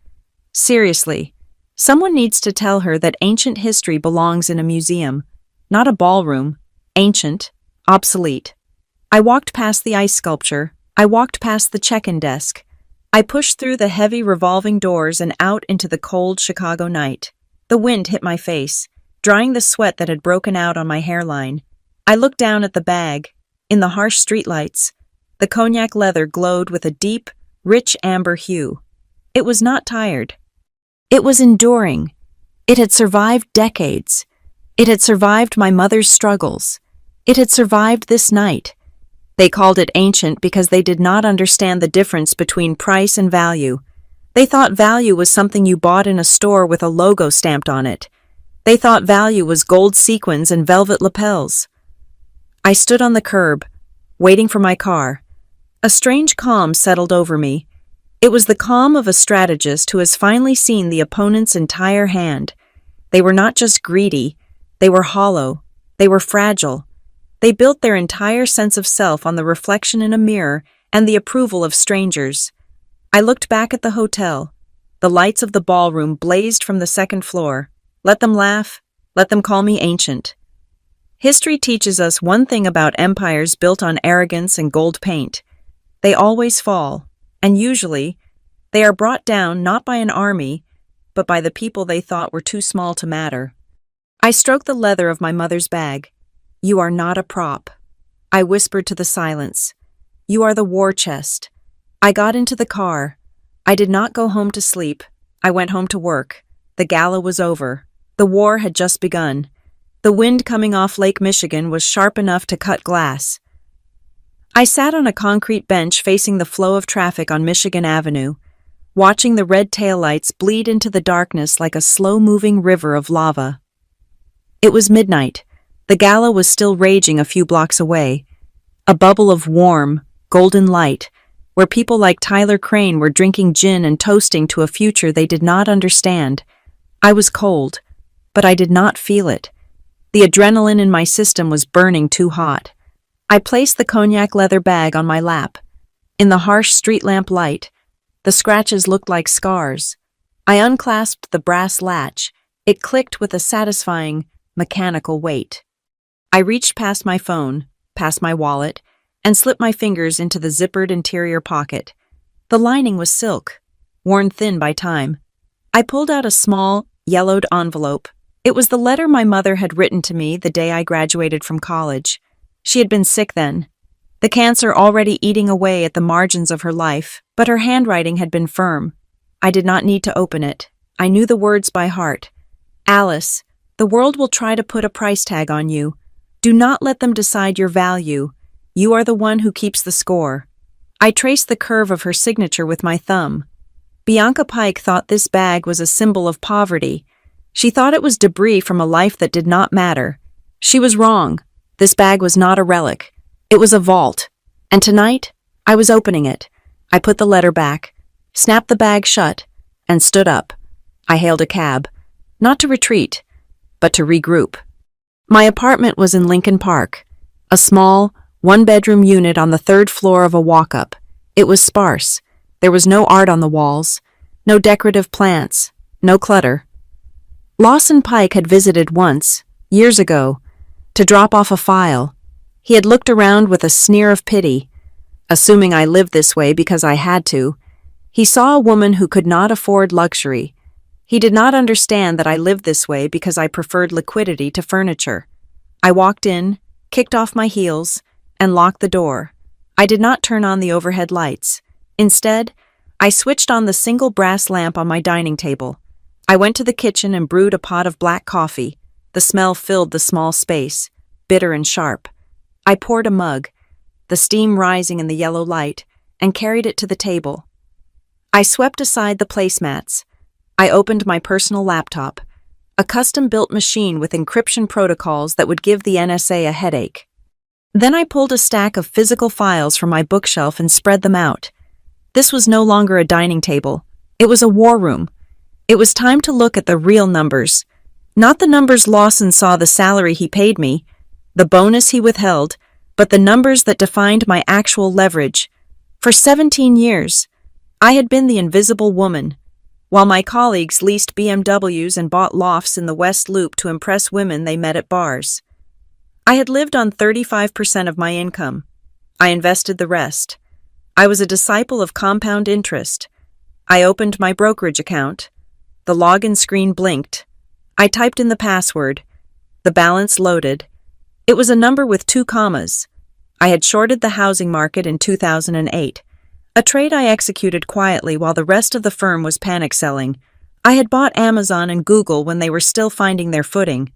"Seriously, someone needs to tell her that ancient history belongs in a museum, not a ballroom. Ancient, obsolete." I walked past the ice sculpture. I walked past the check-in desk. I pushed through the heavy revolving doors and out into the cold Chicago night. The wind hit my face, drying the sweat that had broken out on my hairline. I looked down at the bag. In the harsh streetlights, the cognac leather glowed with a deep, rich amber hue. It was not tired. It was enduring. It had survived decades. It had survived my mother's struggles. It had survived this night. They called it ancient because they did not understand the difference between price and value. They thought value was something you bought in a store with a logo stamped on it. They thought value was gold sequins and velvet lapels. I stood on the curb, waiting for my car. A strange calm settled over me. It was the calm of a strategist who has finally seen the opponent's entire hand. They were not just greedy, they were hollow, they were fragile. They built their entire sense of self on the reflection in a mirror and the approval of strangers. I looked back at the hotel. The lights of the ballroom blazed from the second floor. Let them laugh, let them call me ancient. History teaches us one thing about empires built on arrogance and gold paint. They always fall, and usually, they are brought down not by an army, but by the people they thought were too small to matter. I stroked the leather of my mother's bag. "You are not a prop." I whispered to the silence. "You are the war chest." I got into the car. I did not go home to sleep. I went home to work. The gala was over. The war had just begun. The wind coming off Lake Michigan was sharp enough to cut glass. I sat on a concrete bench facing the flow of traffic on Michigan Avenue, watching the red taillights bleed into the darkness like a slow-moving river of lava. It was midnight. The gala was still raging a few blocks away, a bubble of warm, golden light, where people like Tyler Crane were drinking gin and toasting to a future they did not understand. I was cold, but I did not feel it. The adrenaline in my system was burning too hot. I placed the cognac leather bag on my lap. In the harsh street lamp light, the scratches looked like scars. I unclasped the brass latch. It clicked with a satisfying, mechanical weight. I reached past my phone, past my wallet, and slipped my fingers into the zippered interior pocket. The lining was silk, worn thin by time. I pulled out a small, yellowed envelope. It was the letter my mother had written to me the day I graduated from college. She had been sick then, the cancer already eating away at the margins of her life, but her handwriting had been firm. I did not need to open it. I knew the words by heart. Alice, the world will try to put a price tag on you. Do not let them decide your value. You are the one who keeps the score. I traced the curve of her signature with my thumb. Bianca Pike thought this bag was a symbol of poverty. She thought it was debris from a life that did not matter. She was wrong. This bag was not a relic. It was a vault. And tonight, I was opening it. I put the letter back, snapped the bag shut, and stood up. I hailed a cab, not to retreat, but to regroup. My apartment was in Lincoln Park, a small, one-bedroom unit on the third floor of a walk-up. It was sparse. There was no art on the walls, no decorative plants, no clutter. Lawson Pike had visited once, years ago, to drop off a file. He had looked around with a sneer of pity, assuming I lived this way because I had to. He saw a woman who could not afford luxury. He did not understand that I lived this way because I preferred liquidity to furniture. I walked in, kicked off my heels, and locked the door. I did not turn on the overhead lights. Instead, I switched on the single brass lamp on my dining table. I went to the kitchen and brewed a pot of black coffee. The smell filled the small space, bitter and sharp. I poured a mug, the steam rising in the yellow light, and carried it to the table. I swept aside the placemats. I opened my personal laptop, a custom-built machine with encryption protocols that would give the NSA a headache. Then I pulled a stack of physical files from my bookshelf and spread them out. This was no longer a dining table. It was a war room. It was time to look at the real numbers. Not the numbers Lawson saw the salary he paid me, the bonus he withheld, but the numbers that defined my actual leverage. For 17 years, I had been the invisible woman, while my colleagues leased BMWs and bought lofts in the West Loop to impress women they met at bars. I had lived on 35% of my income. I invested the rest. I was a disciple of compound interest. I opened my brokerage account. The login screen blinked. I typed in the password. The balance loaded. It was a number with 2 commas. I had shorted the housing market in 2008, a trade I executed quietly while the rest of the firm was panic selling. I had bought Amazon and Google when they were still finding their footing.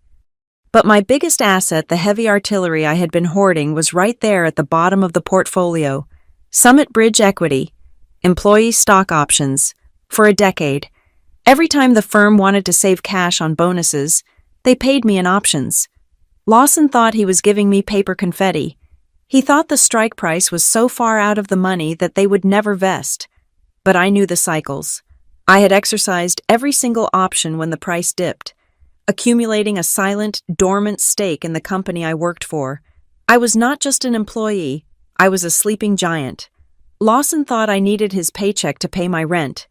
But my biggest asset, the heavy artillery I had been hoarding, was right there at the bottom of the portfolio. Summit Bridge equity, employee stock options, for a decade. Every time the firm wanted to save cash on bonuses, they paid me in options. Lawson thought he was giving me paper confetti. He thought the strike price was so far out of the money that they would never vest. But I knew the cycles. I had exercised every single option when the price dipped, accumulating a silent, dormant stake in the company I worked for. I was not just an employee, I was a sleeping giant. Lawson thought I needed his paycheck to pay my rent.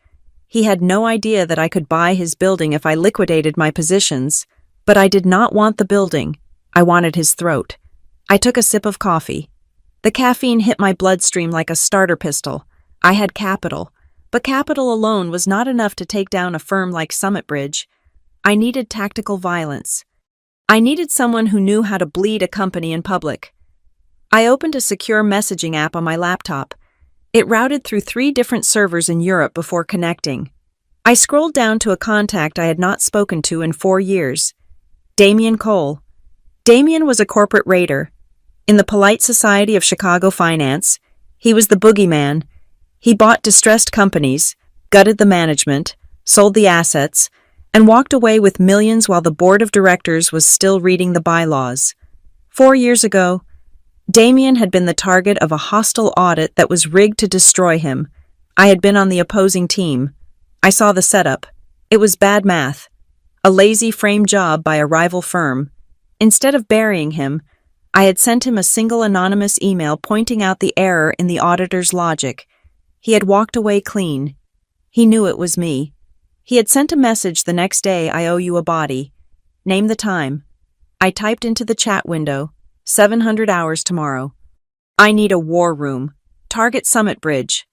He had no idea that I could buy his building if I liquidated my positions, but I did not want the building. I wanted his throat. I took a sip of coffee. The caffeine hit my bloodstream like a starter pistol. I had capital, but capital alone was not enough to take down a firm like Summit Bridge. I needed tactical violence. I needed someone who knew how to bleed a company in public. I opened a secure messaging app on my laptop. It routed through 3 different servers in Europe before connecting. I scrolled down to a contact I had not spoken to in 4 years. Damien Cole. Damien was a corporate raider. In the polite society of Chicago finance, he was the boogeyman. He bought distressed companies, gutted the management, sold the assets, and walked away with millions while the board of directors was still reading the bylaws. 4 years ago, Damien had been the target of a hostile audit that was rigged to destroy him. I had been on the opposing team. I saw the setup. It was bad math. A lazy frame job by a rival firm. Instead of burying him, I had sent him a single anonymous email pointing out the error in the auditor's logic. He had walked away clean. He knew it was me. He had sent a message the next day, "I owe you a body. Name the time." I typed into the chat window, 700 hours tomorrow. I need a war room. Target Summit Bridge.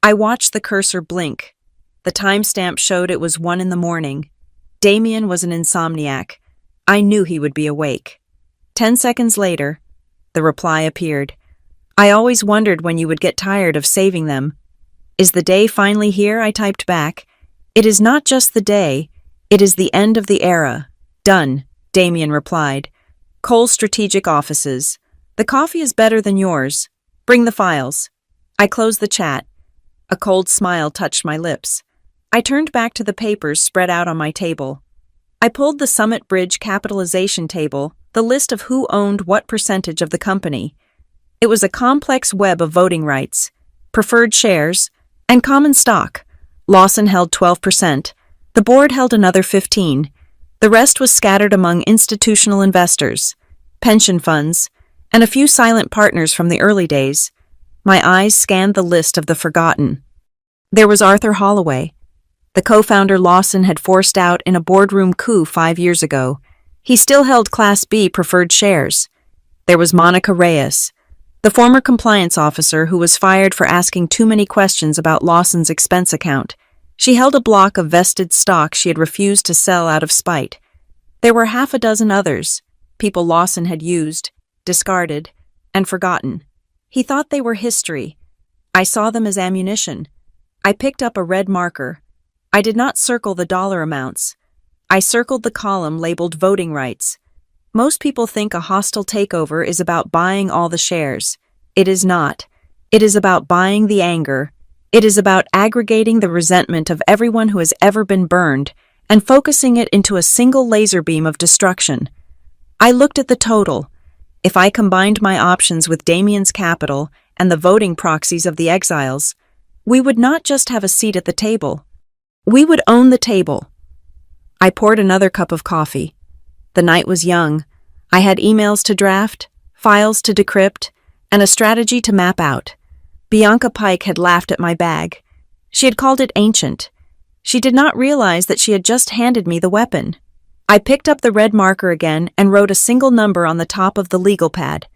I watched the cursor blink. The timestamp showed it was 1 in the morning. Damien was an insomniac. I knew he would be awake. 10 seconds later, the reply appeared. "I always wondered when you would get tired of saving them." "Is the day finally here?" I typed back. "It is not just the day, it is the end of the era." "Done," Damien replied. "Cole Strategic Offices. The coffee is better than yours. Bring the files." I closed the chat. A cold smile touched my lips. I turned back to the papers spread out on my table. I pulled the Summit Bridge capitalization table, the list of who owned what percentage of the company. It was a complex web of voting rights, preferred shares, and common stock. Lawson held 12%. The board held another 15%. The rest was scattered among institutional investors, pension funds, and a few silent partners from the early days. My eyes scanned the list of the forgotten. There was Arthur Holloway. The co-founder Lawson had forced out in a boardroom coup 5 years ago. He still held Class B preferred shares. There was Monica Reyes, the former compliance officer who was fired for asking too many questions about Lawson's expense account. She held a block of vested stock she had refused to sell out of spite. There were half a dozen others, people Lawson had used, discarded, and forgotten. He thought they were history. I saw them as ammunition. I picked up a red marker. I did not circle the dollar amounts. I circled the column labeled voting rights. Most people think a hostile takeover is about buying all the shares. It is not. It is about buying the anger. It is about aggregating the resentment of everyone who has ever been burned and focusing it into a single laser beam of destruction. I looked at the total. If I combined my options with Damien's capital and the voting proxies of the exiles, we would not just have a seat at the table. We would own the table. I poured another cup of coffee. The night was young. I had emails to draft, files to decrypt, and a strategy to map out. Bianca Pike had laughed at my bag. She had called it ancient. She did not realize that she had just handed me the weapon. I picked up the red marker again and wrote a single number on the top of the legal pad.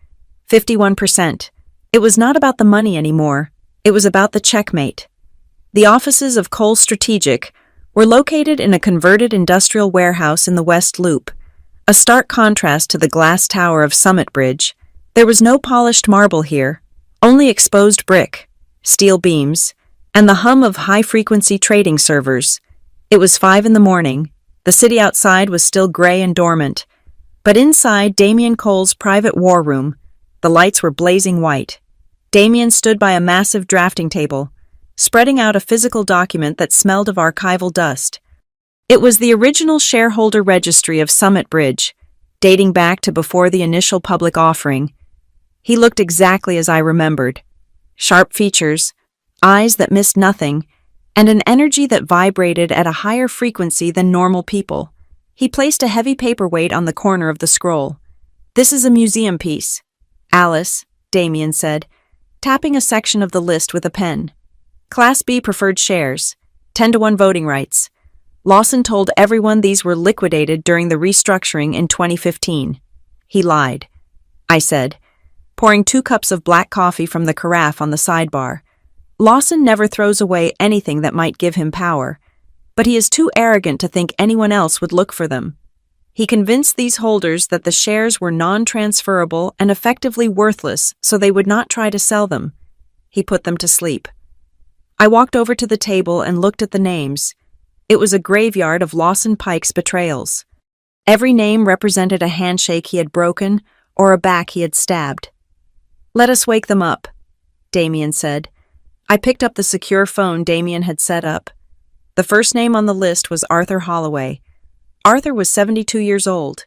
51%. It was not about the money anymore. It was about the checkmate. The offices of Cole Strategic were located in a converted industrial warehouse in the West Loop, a stark contrast to the glass tower of Summit Bridge. There was no polished marble here, only exposed brick, steel beams, and the hum of high-frequency trading servers. It was 5 in the morning. The city outside was still gray and dormant, but inside Damien Cole's private war room, the lights were blazing white. Damien stood by a massive drafting table, spreading out a physical document that smelled of archival dust. It was the original shareholder registry of Summit Bridge, dating back to before the initial public offering. He looked exactly as I remembered. Sharp features, eyes that missed nothing, and an energy that vibrated at a higher frequency than normal people. He placed a heavy paperweight on the corner of the scroll. "This is a museum piece." "Alice," Damien said, tapping a section of the list with a pen. "Class B preferred shares, 10-to-1 voting rights. Lawson told everyone these were liquidated during the restructuring in 2015. He lied," I said, pouring 2 cups of black coffee from the carafe on the sidebar. "Lawson never throws away anything that might give him power, but he is too arrogant to think anyone else would look for them. He convinced these holders that the shares were non-transferable and effectively worthless, so they would not try to sell them. He put them to sleep." I walked over to the table and looked at the names. It was a graveyard of Lawson Pike's betrayals. Every name represented a handshake he had broken or a back he had stabbed. "Let us wake them up," Damien said. I picked up the secure phone Damien had set up. The first name on the list was Arthur Holloway. Arthur was 72 years old.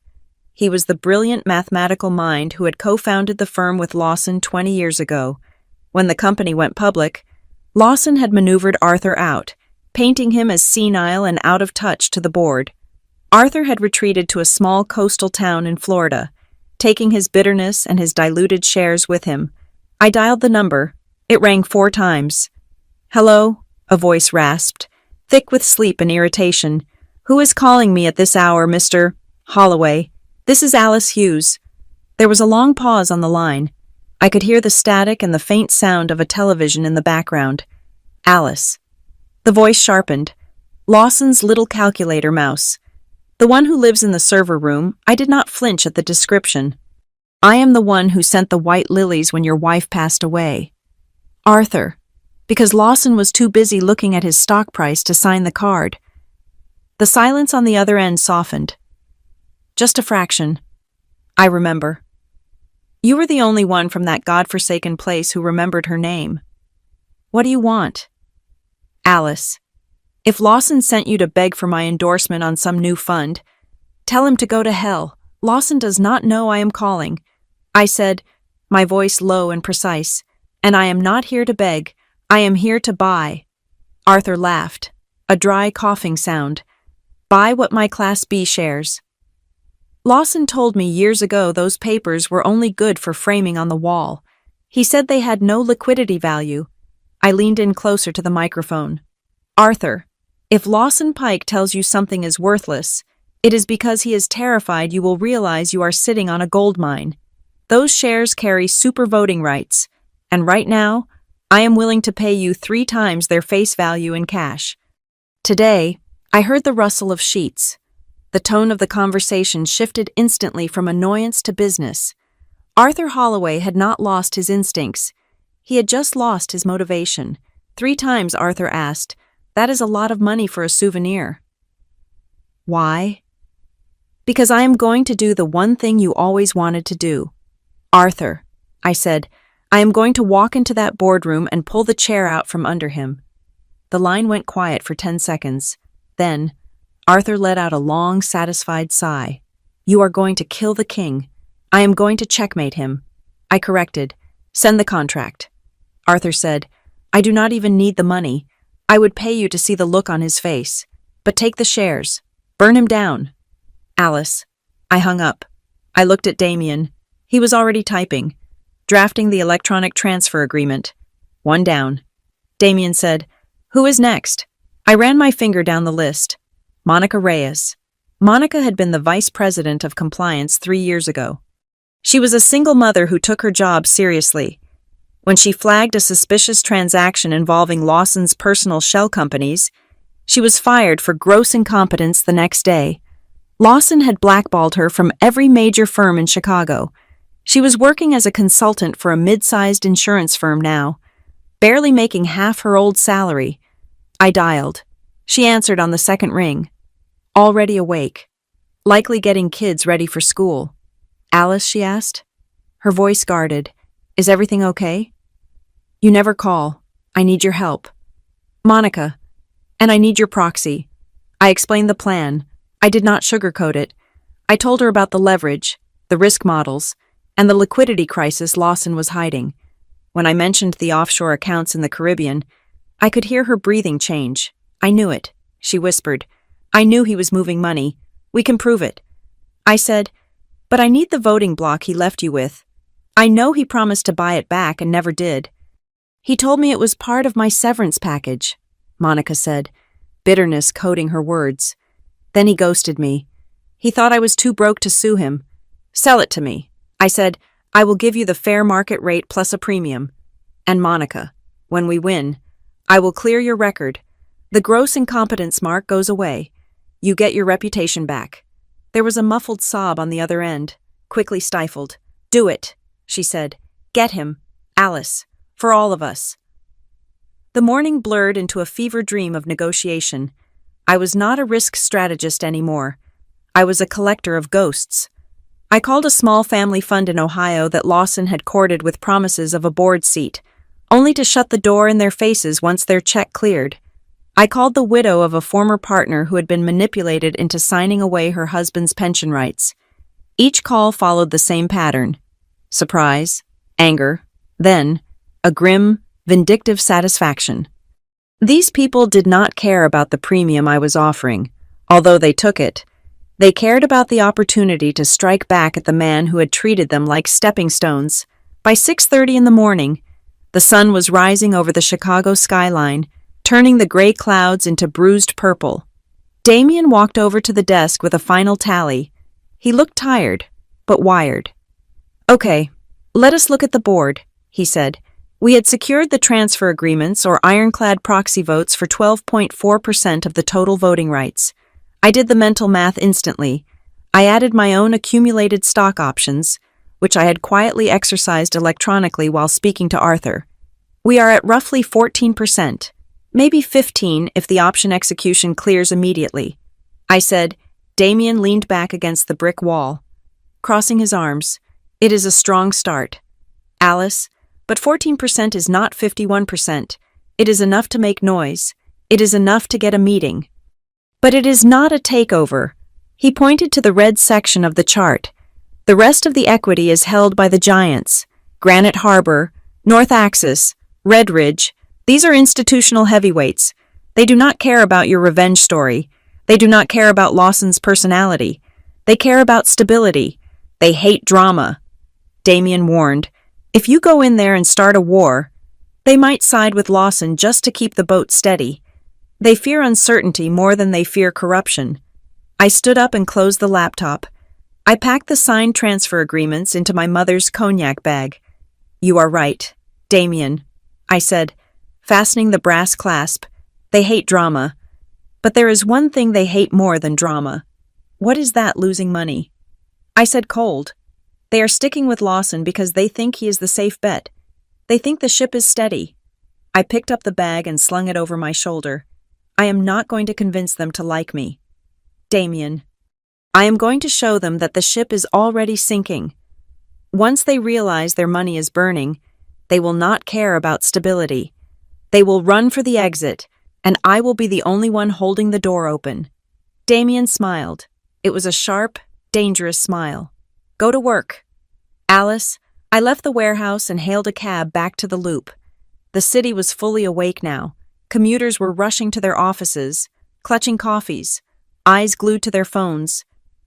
He was the brilliant mathematical mind who had co-founded the firm with Lawson 20 years ago. When the company went public, Lawson had maneuvered Arthur out, painting him as senile and out of touch to the board. Arthur had retreated to a small coastal town in Florida, taking his bitterness and his diluted shares with him. I dialed the number. It rang 4 times. "Hello?" a voice rasped, thick with sleep and irritation. "Who is calling me at this hour, Mr. Holloway? This is Alice Hughes." There was a long pause on the line. I could hear the static and the faint sound of a television in the background. Alice. The voice sharpened. Lawson's little calculator mouse. The one who lives in the server room. I did not flinch at the description. "I am the one who sent the white lilies when your wife passed away." "Arthur," because Lawson was too busy looking at his stock price to sign the card. The silence on the other end softened. "Just a fraction. I remember. You were the only one from that godforsaken place who remembered her name. What do you want?" "Alice, if Lawson sent you to beg for my endorsement on some new fund, tell him to go to hell. Lawson does not know I am calling." I said, my voice low and precise, "and I am not here to beg. I am here to buy." Arthur laughed, a dry coughing sound. "Buy what my Class B shares." Lawson told me years ago those papers were only good for framing on the wall. He said they had no liquidity value. I leaned in closer to the microphone. "Arthur, if Lawson Pike tells you something is worthless, it is because he is terrified you will realize you are sitting on a gold mine. Those shares carry super voting rights, and right now, I am willing to pay you 3 times their face value in cash." Today, I heard the rustle of sheets. The tone of the conversation shifted instantly from annoyance to business. Arthur Holloway had not lost his instincts. He had just lost his motivation. 3 times Arthur asked, "That is a lot of money for a souvenir." "Why?" "Because I am going to do the one thing you always wanted to do." "Arthur," I said, "I am going to walk into that boardroom and pull the chair out from under him." The line went quiet for 10 seconds. Then, Arthur let out a long, satisfied sigh. "You are going to kill the king. I am going to checkmate him." I corrected, "Send the contract." Arthur said, "I do not even need the money. I would pay you to see the look on his face. But take the shares. Burn him down." "Alice." I hung up. I looked at Damien. He was already typing, drafting the electronic transfer agreement. 1 down. Damien said, "Who is next?" I ran my finger down the list. Monica Reyes. Monica had been the vice president of compliance 3 years ago. She was a single mother who took her job seriously. When she flagged a suspicious transaction involving Lawson's personal shell companies, she was fired for gross incompetence the next day. Lawson had blackballed her from every major firm in Chicago. She was working as a consultant for a mid-sized insurance firm now, barely making half her old salary. I dialed. She answered on the second ring. Already awake. Likely getting kids ready for school. "Alice," she asked. Her voice guarded. "Is everything okay?" "You never call. I need your help." "Monica. And I need your proxy." I explained the plan. I did not sugarcoat it. I told her about the leverage, the risk models, and the liquidity crisis Lawson was hiding. When I mentioned the offshore accounts in the Caribbean, I could hear her breathing change. "I knew it," she whispered. "I knew he was moving money. We can prove it." I said, "But I need the voting block he left you with. I know he promised to buy it back and never did." "He told me it was part of my severance package," Monica said, bitterness coating her words. "Then he ghosted me. He thought I was too broke to sue him. Sell it to me." I said, "I will give you the fair market rate plus a premium. And Monica, when we win, I will clear your record. The gross incompetence mark goes away. You get your reputation back." There was a muffled sob on the other end, quickly stifled. "Do it," she said. "Get him. Alice. For all of us." The morning blurred into a fever dream of negotiation. I was not a risk strategist anymore. I was a collector of ghosts. I called a small family fund in Ohio that Lawson had courted with promises of a board seat, only to shut the door in their faces once their check cleared. I called the widow of a former partner who had been manipulated into signing away her husband's pension rights. Each call followed the same pattern: surprise, anger, then a grim, vindictive satisfaction. These people did not care about the premium I was offering, although they took it. They cared about the opportunity to strike back at the man who had treated them like stepping stones. By 6:30 in the morning, the sun was rising over the Chicago skyline, turning the gray clouds into bruised purple. Damien walked over to the desk with a final tally. He looked tired, but wired. "Okay, let us look at the board," he said. We had secured the transfer agreements or ironclad proxy votes for 12.4% of the total voting rights. I did the mental math instantly. I added my own accumulated stock options, which I had quietly exercised electronically while speaking to Arthur. We are at roughly 14%, maybe 15% if the option execution clears immediately. I said. Damien leaned back against the brick wall, crossing his arms. "It is a strong start, Alice, but 14% is not 51%. It is enough to make noise. It is enough to get a meeting. But it is not a takeover." He pointed to the red section of the chart. "The rest of the equity is held by the giants: Granite Harbor, North Axis, Red Ridge. These are institutional heavyweights. They do not care about your revenge story. They do not care about Lawson's personality. They care about stability. They hate drama." Damien warned, "If you go in there and start a war, they might side with Lawson just to keep the boat steady. They fear uncertainty more than they fear corruption." I stood up and closed the laptop. I packed the signed transfer agreements into my mother's cognac bag. "You are right, Damien," I said, fastening the brass clasp. "They hate drama. But there is one thing they hate more than drama." "What is that, losing money?" I said cold. "They are sticking with Lawson because they think he is the safe bet. They think the ship is steady." I picked up the bag and slung it over my shoulder. "I am not going to convince them to like me, Damien. I am going to show them that the ship is already sinking. Once they realize their money is burning, they will not care about stability. They will run for the exit, and I will be the only one holding the door open." Damien smiled. It was a sharp, dangerous smile. "Go to work, Alice." I left the warehouse and hailed a cab back to the Loop. The city was fully awake now. Commuters were rushing to their offices, clutching coffees, eyes glued to their phones.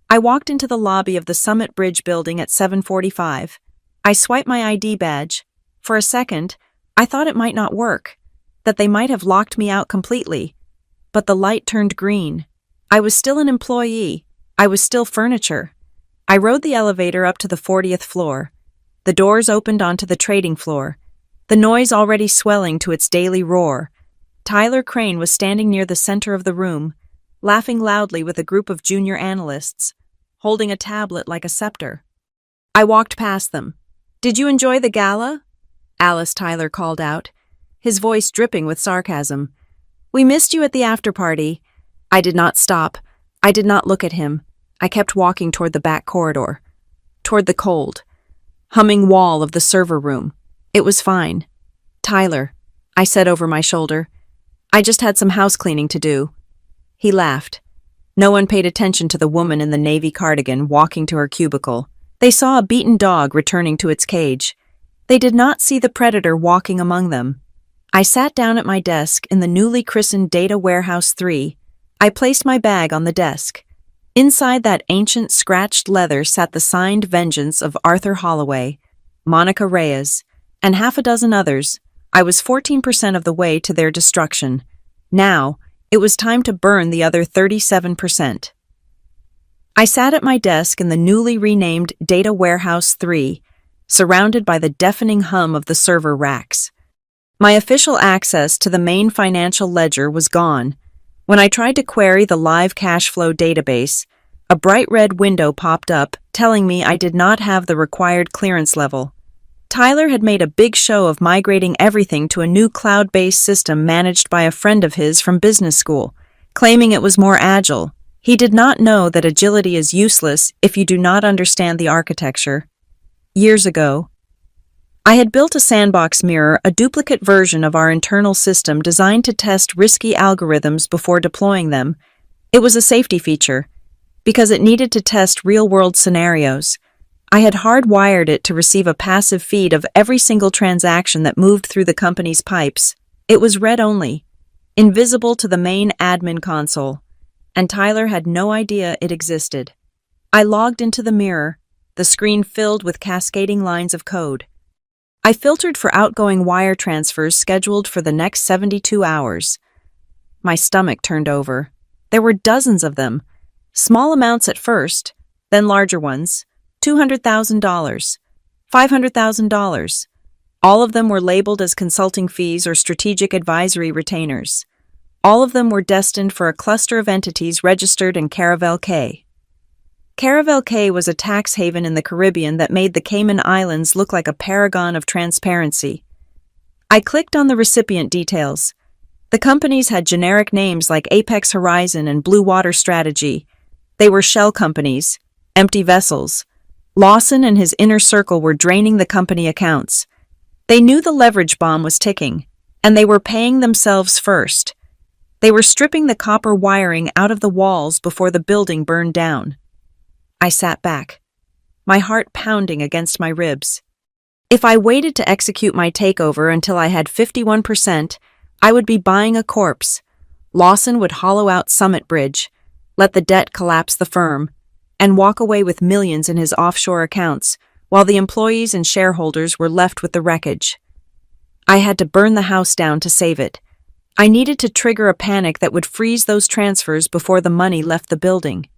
I walked into the lobby of the Summit Bridge building at 7:45. I swiped my ID badge. For a second, I thought it might not work, that they might have locked me out completely. But the light turned green. I was still an employee. I was still furniture. I rode the elevator up to the 40th floor. The doors opened onto the trading floor, the noise already swelling to its daily roar. Tyler Crane was standing near the center of the room, laughing loudly with a group of junior analysts, holding a tablet like a scepter. I walked past them. "Did you enjoy the gala?" Alice Tyler called out, his voice dripping with sarcasm. "We missed you at the after-party." I did not stop. I did not look at him. I kept walking toward the back corridor, toward the cold, humming wall of the server room. It was fine. "Tyler," I said over my shoulder, "I just had some house cleaning to do." He laughed. No one paid attention to the woman in the navy cardigan walking to her cubicle. They saw a beaten dog returning to its cage. They did not see the predator walking among them. I sat down at my desk in the newly christened Data Warehouse 3. I placed my bag on the desk. Inside that ancient scratched leather sat the signed vengeance of Arthur Holloway, Monica Reyes, and half a dozen others. I was 14% of the way to their destruction. Now, it was time to burn the other 37%. I sat at my desk in the newly renamed Data Warehouse 3, surrounded by the deafening hum of the server racks. My official access to the main financial ledger was gone. When I tried to query the live cash flow database, a bright red window popped up telling me I did not have the required clearance level. Tyler had made a big show of migrating everything to a new cloud-based system managed by a friend of his from business school, claiming it was more agile. He did not know that agility is useless if you do not understand the architecture. Years ago, I had built a sandbox mirror, a duplicate version of our internal system designed to test risky algorithms before deploying them. It was a safety feature, because it needed to test real-world scenarios. I had hardwired it to receive a passive feed of every single transaction that moved through the company's pipes. It was read-only, invisible to the main admin console, and Tyler had no idea it existed. I logged into the mirror, the screen filled with cascading lines of code. I filtered for outgoing wire transfers scheduled for the next 72 hours. My stomach turned over. There were dozens of them, small amounts at first, then larger ones, $200,000, $500,000. All of them were labeled as consulting fees or strategic advisory retainers. All of them were destined for a cluster of entities registered in Caravel Cay. Caravel Cay was a tax haven in the Caribbean that made the Cayman Islands look like a paragon of transparency. I clicked on the recipient details. The companies had generic names like Apex Horizon and Blue Water Strategy. They were shell companies, empty vessels. Lawson and his inner circle were draining the company accounts. They knew the leverage bomb was ticking, and they were paying themselves first. They were stripping the copper wiring out of the walls before the building burned down. I sat back, my heart pounding against my ribs. If I waited to execute my takeover until I had 51%, I would be buying a corpse. Lawson would hollow out Summit Bridge, let the debt collapse the firm, and walk away with millions in his offshore accounts, while the employees and shareholders were left with the wreckage. I had to burn the house down to save it. I needed to trigger a panic that would freeze those transfers before the money left the building.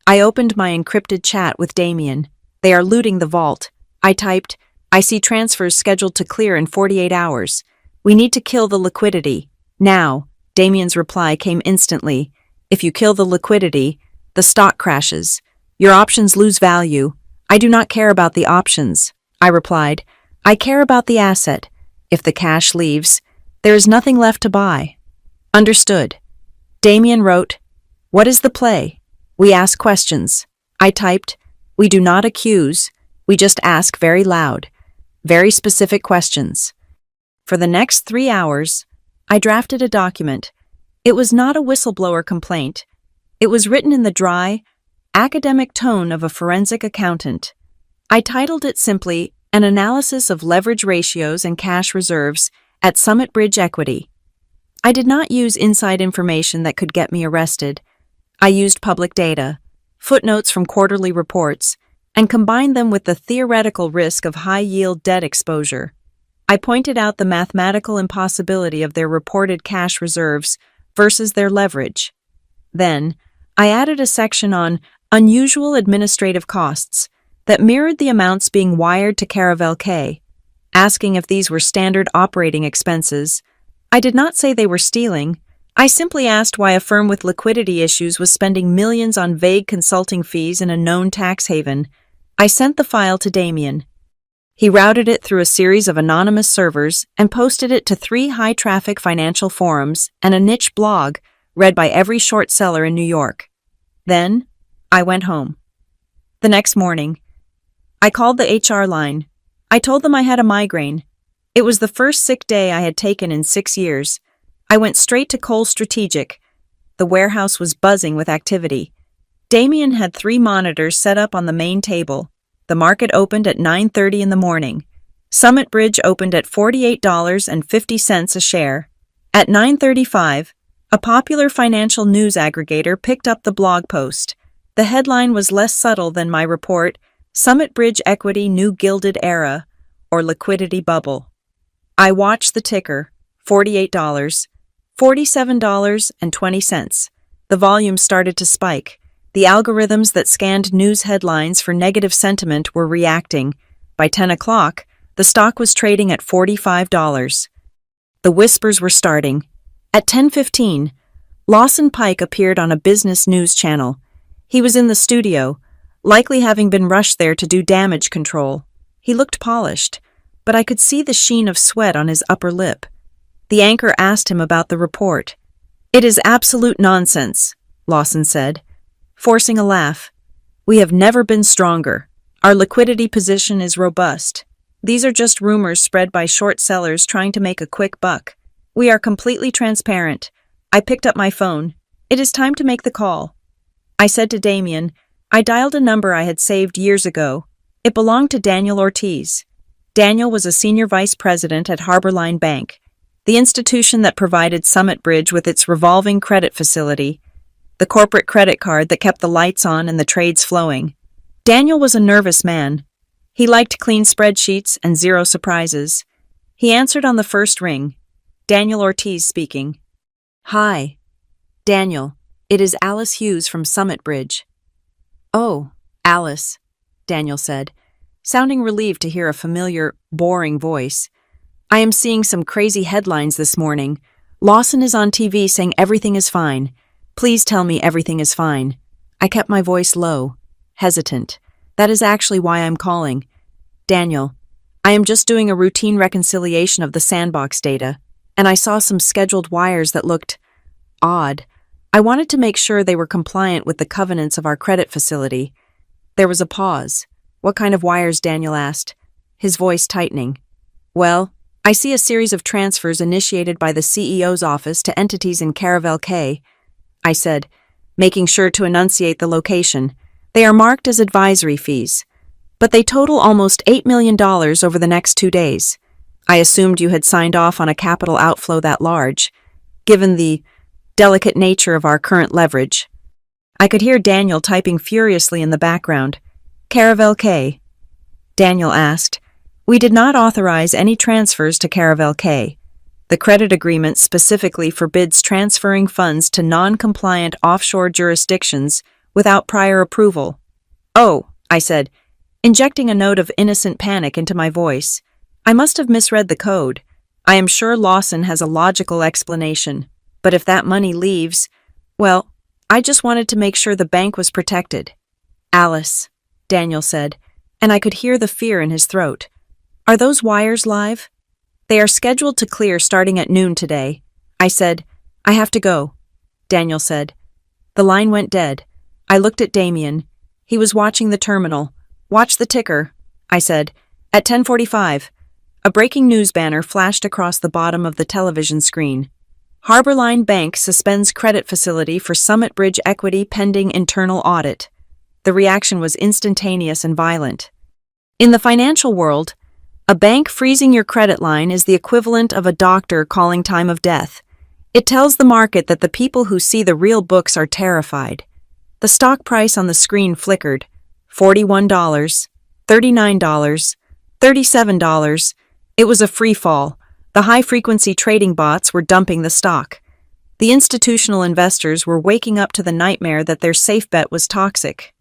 I opened my encrypted chat with Damien. They are looting the vault. I typed, I see transfers scheduled to clear in 48 hours. We need to kill the liquidity. Now. Damien's reply came instantly. If you kill the liquidity, the stock crashes. Your options lose value. I do not care about the options. I replied, I care about the asset. If the cash leaves, there is nothing left to buy. Understood. Damien wrote, what is the play? We ask questions. I typed, we do not accuse, we just ask very loud, very specific questions. For the next 3 hours, I drafted a document. It was not a whistleblower complaint. It was written in the dry, academic tone of a forensic accountant. I titled it simply, An Analysis of Leverage Ratios and Cash Reserves at Summit Bridge Equity. I did not use inside information that could get me arrested. I used public data, footnotes from quarterly reports, and combined them with the theoretical risk of high-yield debt exposure. I pointed out the mathematical impossibility of their reported cash reserves versus their leverage. Then, I added a section on unusual administrative costs that mirrored the amounts being wired to Caravel Cay, asking if these were standard operating expenses. I did not say they were stealing. I simply asked why a firm with liquidity issues was spending millions on vague consulting fees in a known tax haven. I sent the file to Damien. He routed it through a series of anonymous servers and posted it to 3 high-traffic financial forums and a niche blog read by every short seller in New York. Then, I went home. The next morning, I called the HR line. I told them I had a migraine. It was the first sick day I had taken in 6 years. I went straight to Cole Strategic. The warehouse was buzzing with activity. Damien had 3 monitors set up on the main table. The market opened at 9:30 in the morning. Summit Bridge opened at $48.50 a share. At 9:35, a popular financial news aggregator picked up the blog post. The headline was less subtle than my report, Summit Bridge Equity New Gilded Era, or Liquidity Bubble. I watched the ticker, $48, $47.20. The volume started to spike. The algorithms that scanned news headlines for negative sentiment were reacting. By 10 o'clock, the stock was trading at $45. The whispers were starting. At 10:15, Lawson Pike appeared on a business news channel. He was in the studio, likely having been rushed there to do damage control. He looked polished, but I could see the sheen of sweat on his upper lip. The anchor asked him about the report. "It is absolute nonsense," Lawson said, forcing a laugh. "We have never been stronger. Our liquidity position is robust. These are just rumors spread by short sellers trying to make a quick buck. We are completely transparent. I picked up my phone. It is time to make the call. I said to Damien, I dialed a number I had saved years ago. It belonged to Daniel Ortiz. Daniel was a senior vice president at Harborline Bank, the institution that provided Summit Bridge with its revolving credit facility, the corporate credit card that kept the lights on and the trades flowing. Daniel was a nervous man. He liked clean spreadsheets and zero surprises. He answered on the first ring. Daniel Ortiz speaking. Hi. Daniel, it is Alice Hughes from Summit Bridge. Oh, Alice, Daniel said, sounding relieved to hear a familiar, boring voice. I am seeing some crazy headlines this morning. Lawson is on TV saying everything is fine. Please tell me everything is fine. I kept my voice low, hesitant. That is actually why I'm calling. Daniel, I am just doing a routine reconciliation of the sandbox data, and I saw some scheduled wires that looked odd. I wanted to make sure they were compliant with the covenants of our credit facility. There was a pause. What kind of wires? Daniel asked, his voice tightening. Well, I see a series of transfers initiated by the CEO's office to entities in Caravel Cay, I said, making sure to enunciate the location. They are marked as advisory fees, but they total almost $8 million over the next 2 days. I assumed you had signed off on a capital outflow that large, given the delicate nature of our current leverage. I could hear Daniel typing furiously in the background. Caravel Cay? Daniel asked. We did not authorize any transfers to Caravel Cay. The credit agreement specifically forbids transferring funds to non-compliant offshore jurisdictions without prior approval. Oh, I said, injecting a note of innocent panic into my voice. I must have misread the code. I am sure Lawson has a logical explanation, but if that money leaves, well, I just wanted to make sure the bank was protected. Alice, Daniel said, and I could hear the fear in his throat. Are those wires live? They are scheduled to clear starting at noon today. I said, I have to go. Daniel said. The line went dead. I looked at Damien. He was watching the terminal. Watch the ticker, I said. At 10:45, a breaking news banner flashed across the bottom of the television screen. Harborline Bank suspends credit facility for Summit Bridge equity pending internal audit. The reaction was instantaneous and violent. In the financial world, a bank freezing your credit line is the equivalent of a doctor calling time of death. It tells the market that the people who see the real books are terrified. The stock price on the screen flickered. $41, $39, $37. It was a free fall. The high-frequency trading bots were dumping the stock. The institutional investors were waking up to the nightmare that their safe bet was toxic.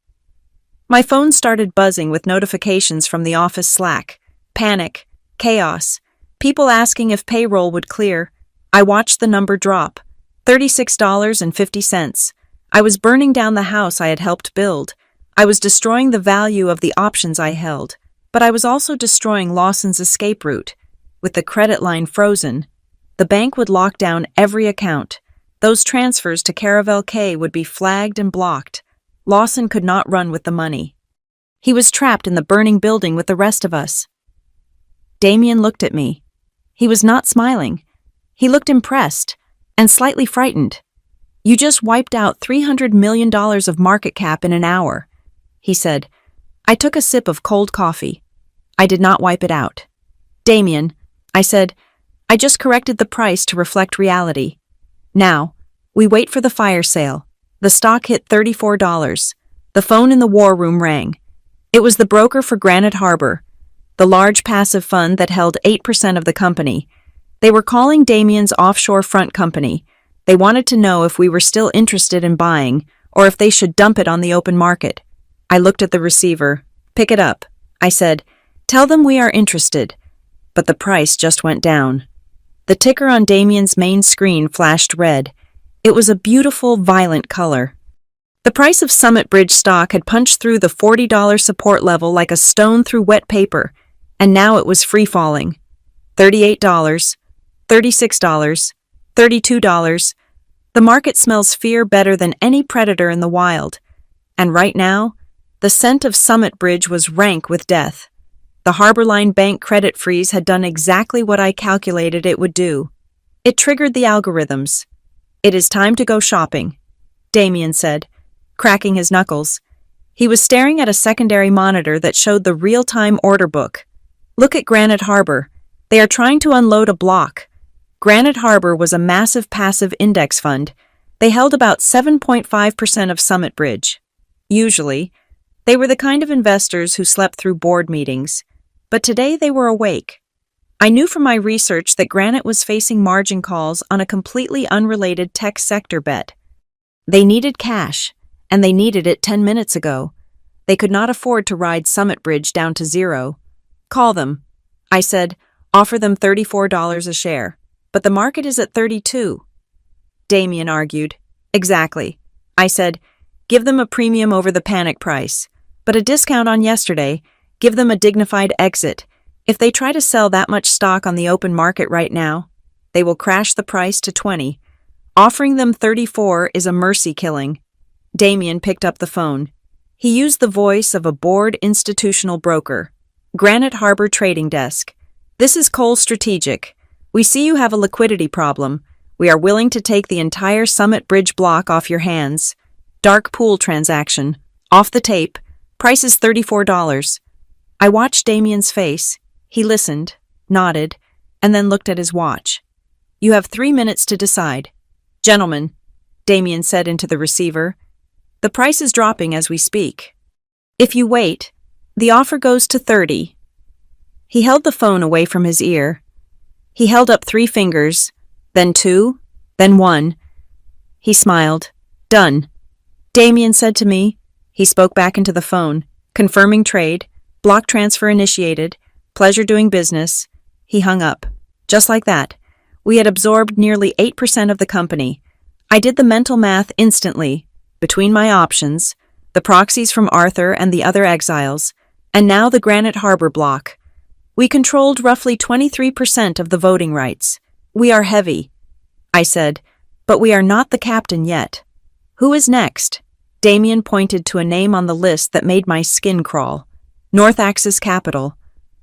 My phone started buzzing with notifications from the office Slack. Panic, chaos, people asking if payroll would clear. I watched the number drop. $36.50. I was burning down the house I had helped build. I was destroying the value of the options I held, but I was also destroying Lawson's escape route. With the credit line frozen, the bank would lock down every account. Those transfers to Caravel Cay would be flagged and blocked. Lawson could not run with the money. He was trapped in the burning building with the rest of us. Damien looked at me. He was not smiling. He looked impressed and slightly frightened. You just wiped out $300 million of market cap in an hour, he said. I took a sip of cold coffee. I did not wipe it out. Damien, I said, I just corrected the price to reflect reality. Now, we wait for the fire sale. The stock hit $34. The phone in the war room rang. It was the broker for Granite Harbor, the large passive fund that held 8% of the company. They were calling Damien's offshore front company. They wanted to know if we were still interested in buying or if they should dump it on the open market. I looked at the receiver. Pick it up, I said. Tell them we are interested. But the price just went down. The ticker on Damien's main screen flashed red. It was a beautiful, violent color. The price of Summit Bridge stock had punched through the $40 support level like a stone through wet paper, and now it was free-falling. $38, $36, $32. The market smells fear better than any predator in the wild, and right now, the scent of Summit Bridge was rank with death. The Harborline Bank credit freeze had done exactly what I calculated it would do. It triggered the algorithms. "It is time to go shopping," Damien said, cracking his knuckles. He was staring at a secondary monitor that showed the real-time order book. "Look at Granite Harbor. They are trying to unload a block." Granite Harbor was a massive passive index fund. They held about 7.5% of Summit Bridge. Usually, they were the kind of investors who slept through board meetings, but today they were awake. I knew from my research that Granite was facing margin calls on a completely unrelated tech sector bet. They needed cash, and they needed it 10 minutes ago. They could not afford to ride Summit Bridge down to zero. "Call them," I said. "Offer them $34 a share. But the market is at 32. Damien argued. "Exactly." I said. "Give them a premium over the panic price, but a discount on yesterday. Give them a dignified exit. If they try to sell that much stock on the open market right now, they will crash the price to 20. Offering them 34 is a mercy killing." Damien picked up the phone. He used the voice of a bored institutional broker. "Granite Harbor Trading Desk. This is Cole Strategic. We see you have a liquidity problem. We are willing to take the entire Summit Bridge block off your hands. Dark pool transaction. Off the tape. Price is $34. I watched Damien's face. He listened, nodded, and then looked at his watch. "You have 3 minutes to decide." "Gentlemen," Damien said into the receiver, "the price is dropping as we speak. If you wait, the offer goes to 30. He held the phone away from his ear. He held up 3 fingers, then 2, then 1. He smiled. "Done." Damien said to me. He spoke back into the phone, confirming trade, block transfer initiated, pleasure doing business. He hung up. Just like that. We had absorbed nearly 8% of the company. I did the mental math instantly, between my options, the proxies from Arthur and the other exiles, and now the Granite Harbor block. We controlled roughly 23% of the voting rights. "We are heavy," I said, "but we are not the captain yet." "Who is next?" Damien pointed to a name on the list that made my skin crawl. North Axis Capital.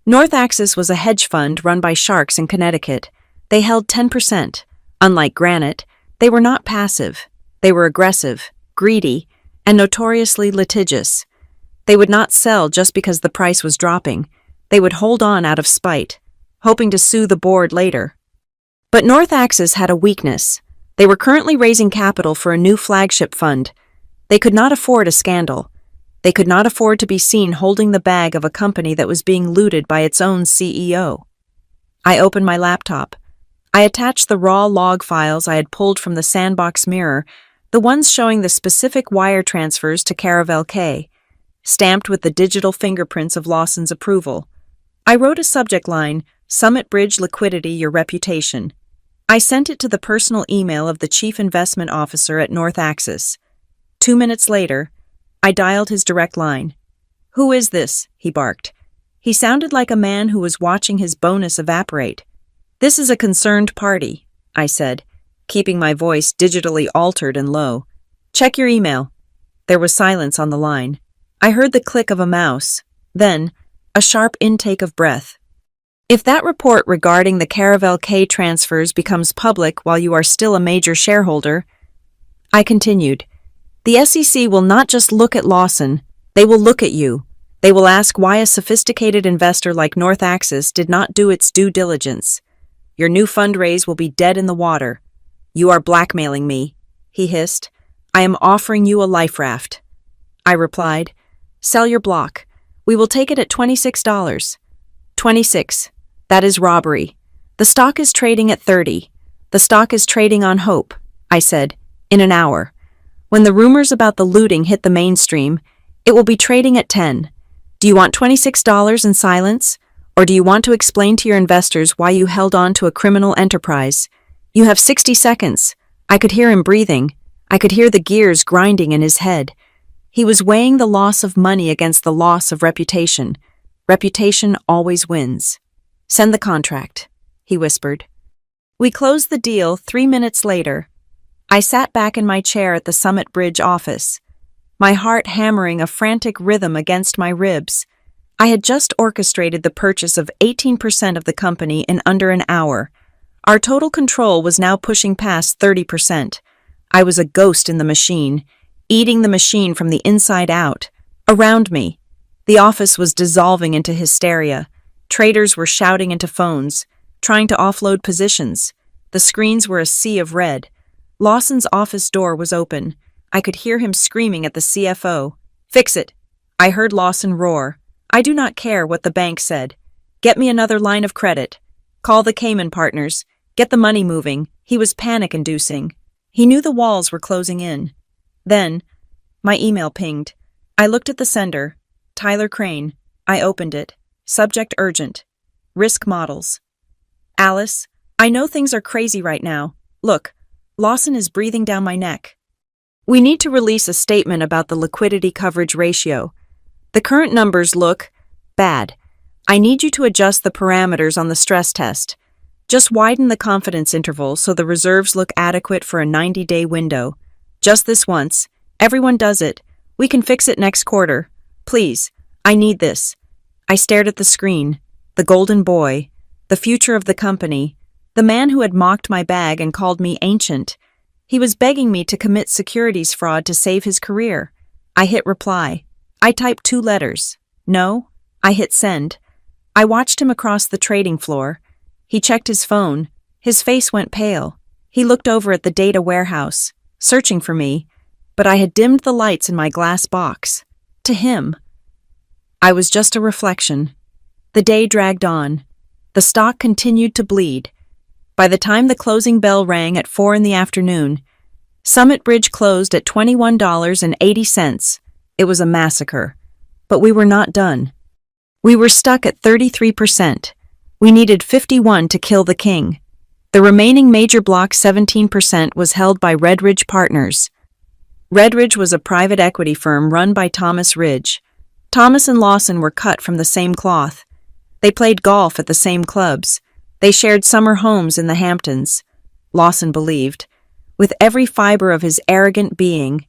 North Axis was a hedge fund run by sharks in Connecticut. They held 10%. Unlike Granite, they were not passive. They were aggressive, greedy, and notoriously litigious. They would not sell just because the price was dropping. They would hold on out of spite, hoping to sue the board later. But North Axis had a weakness. They were currently raising capital for a new flagship fund. They could not afford a scandal. They could not afford to be seen holding the bag of a company that was being looted by its own CEO. I opened my laptop. I attached the raw log files I had pulled from the sandbox mirror, the ones showing the specific wire transfers to Caravel K, stamped with the digital fingerprints of Lawson's approval. I wrote a subject line, "Summit Bridge Liquidity, Your Reputation." I sent it to the personal email of the Chief Investment Officer at North Axis. 2 minutes later, I dialed his direct line. "Who is this?" he barked. He sounded like a man who was watching his bonus evaporate. "This is a concerned party," I said, keeping my voice digitally altered and low. "Check your email." There was silence on the line. I heard the click of a mouse, then a sharp intake of breath. "If that report regarding the Caravel K transfers becomes public while you are still a major shareholder," I continued, "the SEC will not just look at Lawson, they will look at you. They will ask why a sophisticated investor like North Axis did not do its due diligence. Your new fundraise will be dead in the water." "You are blackmailing me," he hissed. "I am offering you a life raft." I replied, "Sell your block. We will take it at $26. 26. That is robbery. The stock is trading at 30. The stock is trading on hope," I said, "in an hour. When the rumors about the looting hit the mainstream, it will be trading at 10. Do you want $26 in silence? Or do you want to explain to your investors why you held on to a criminal enterprise? You have 60 seconds. I could hear him breathing. I could hear the gears grinding in his head. He was weighing the loss of money against the loss of reputation. Reputation always wins. "Send the contract," he whispered. We closed the deal 3 minutes later. I sat back in my chair at the Summit Bridge office, my heart hammering a frantic rhythm against my ribs. I had just orchestrated the purchase of 18% of the company in under an hour. Our total control was now pushing past 30%. I was a ghost in the machine, eating the machine from the inside out. Around me, the office was dissolving into hysteria. Traders were shouting into phones, trying to offload positions. The screens were a sea of red. Lawson's office door was open. I could hear him screaming at the CFO. "Fix it!" I heard Lawson roar. "I do not care what the bank said. Get me another line of credit. Call the Cayman partners. Get the money moving." He was panic-inducing. He knew the walls were closing in. Then, my email pinged. I looked at the sender. Tyler Crane. I opened it. Subject urgent. Risk models. "Alice, I know things are crazy right now. Look, Lawson is breathing down my neck. We need to release a statement about the liquidity coverage ratio. The current numbers look bad. I need you to adjust the parameters on the stress test. Just widen the confidence interval so the reserves look adequate for a 90-day window. Just this once. Everyone does it. We can fix it next quarter. Please, I need this." I stared at the screen. The golden boy, the future of the company, the man who had mocked my bag and called me ancient. He was begging me to commit securities fraud to save his career. I hit reply. I typed 2 letters. No. I hit send. I watched him across the trading floor. He checked his phone. His face went pale. He looked over at the data warehouse, searching for me, but I had dimmed the lights in my glass box. To him, I was just a reflection. The day dragged on. The stock continued to bleed. By the time the closing bell rang at 4 in the afternoon, Summit Bridge closed at $21.80. It was a massacre. But we were not done. We were stuck at 33%. We needed 51 to kill the king. The remaining major block 17% was held by Redridge Partners. Redridge was a private equity firm run by Thomas Ridge. Thomas and Lawson were cut from the same cloth. They played golf at the same clubs. They shared summer homes in the Hamptons. Lawson believed, with every fiber of his arrogant being,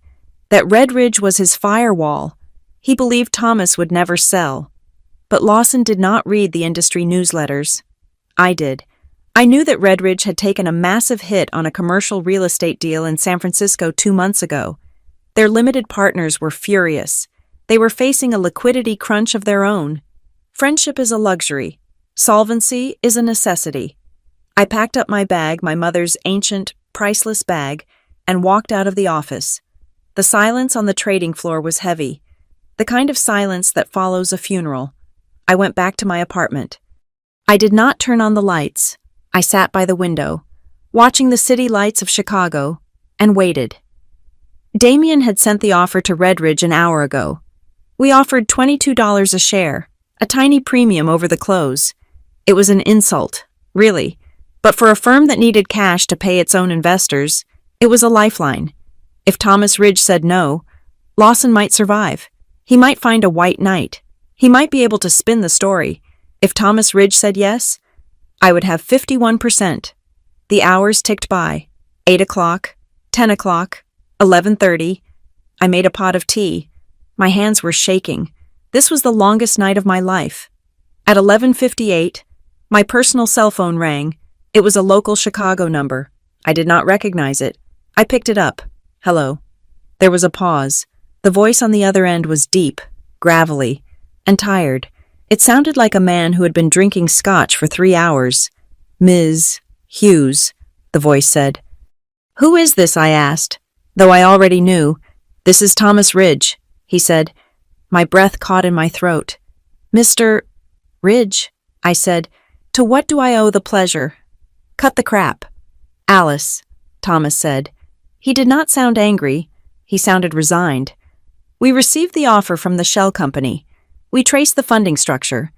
that Redridge was his firewall. He believed Thomas would never sell. But Lawson did not read the industry newsletters. I did. I knew that Redridge had taken a massive hit on a commercial real estate deal in San Francisco 2 months ago. Their limited partners were furious. They were facing a liquidity crunch of their own. Friendship is a luxury. Solvency is a necessity. I packed up my bag, my mother's ancient, priceless bag, and walked out of the office. The silence on the trading floor was heavy, the kind of silence that follows a funeral. I went back to my apartment. I did not turn on the lights. I sat by the window, watching the city lights of Chicago, and waited. Damien had sent the offer to Redridge an hour ago. We offered $22 a share, a tiny premium over the close. It was an insult, really, but for a firm that needed cash to pay its own investors, it was a lifeline. If Thomas Ridge said no, Lawson might survive. He might find a white knight. He might be able to spin the story. If Thomas Ridge said yes, I would have 51%. The hours ticked by. 8 o'clock, 10 o'clock, 11:30. I made a pot of tea. My hands were shaking. This was the longest night of my life. At 11:58, my personal cell phone rang. It was a local Chicago number. I did not recognize it. I picked it up. Hello. There was a pause. The voice on the other end was deep, gravelly, and tired. It sounded like a man who had been drinking scotch for 3 hours. "Ms. Hughes," the voice said. "Who is this?" I asked, though I already knew. "This is Thomas Ridge," he said. My breath caught in my throat. "Mr. Ridge," I said, "to what do I owe the pleasure?" "Cut the crap." "Alice," Thomas said. He did not sound angry. He sounded resigned. "We received the offer from the shell company. We traced the funding structure.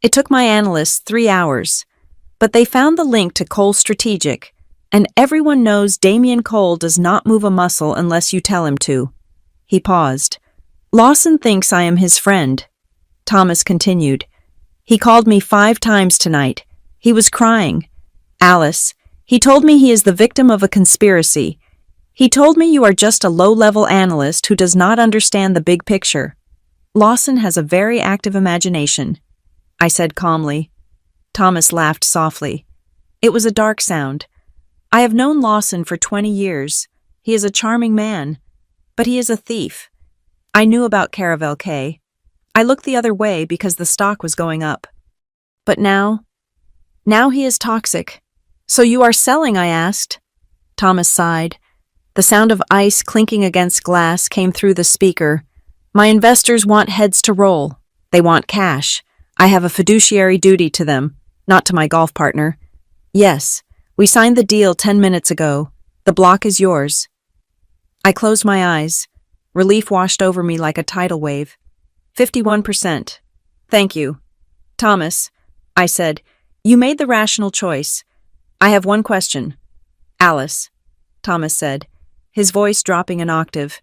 It took my analysts 3 hours, but they found the link to Cole Strategic, and everyone knows Damien Cole does not move a muscle unless you tell him to." He paused. "Lawson thinks I am his friend," Thomas continued. "He called me 5 times tonight. He was crying. Alice, he told me he is the victim of a conspiracy. He told me you are just a low-level analyst who does not understand the big picture. Lawson has a very active imagination, I said calmly. Thomas laughed softly. It was a dark sound. I have known Lawson for 20 years. He is a charming man, but he is a thief. I knew about Caravel K. I looked the other way because the stock was going up. But now he is toxic. So you are selling, I asked. Thomas sighed. The sound of ice clinking against glass came through the speaker. My investors want heads to roll. They want cash. I have a fiduciary duty to them, not to my golf partner. Yes, we signed the deal 10 minutes ago. The block is yours. I closed my eyes. Relief washed over me like a tidal wave. 51%. Thank you. Thomas, I said, you made the rational choice. I have one question. Alice, Thomas said, his voice dropping an octave.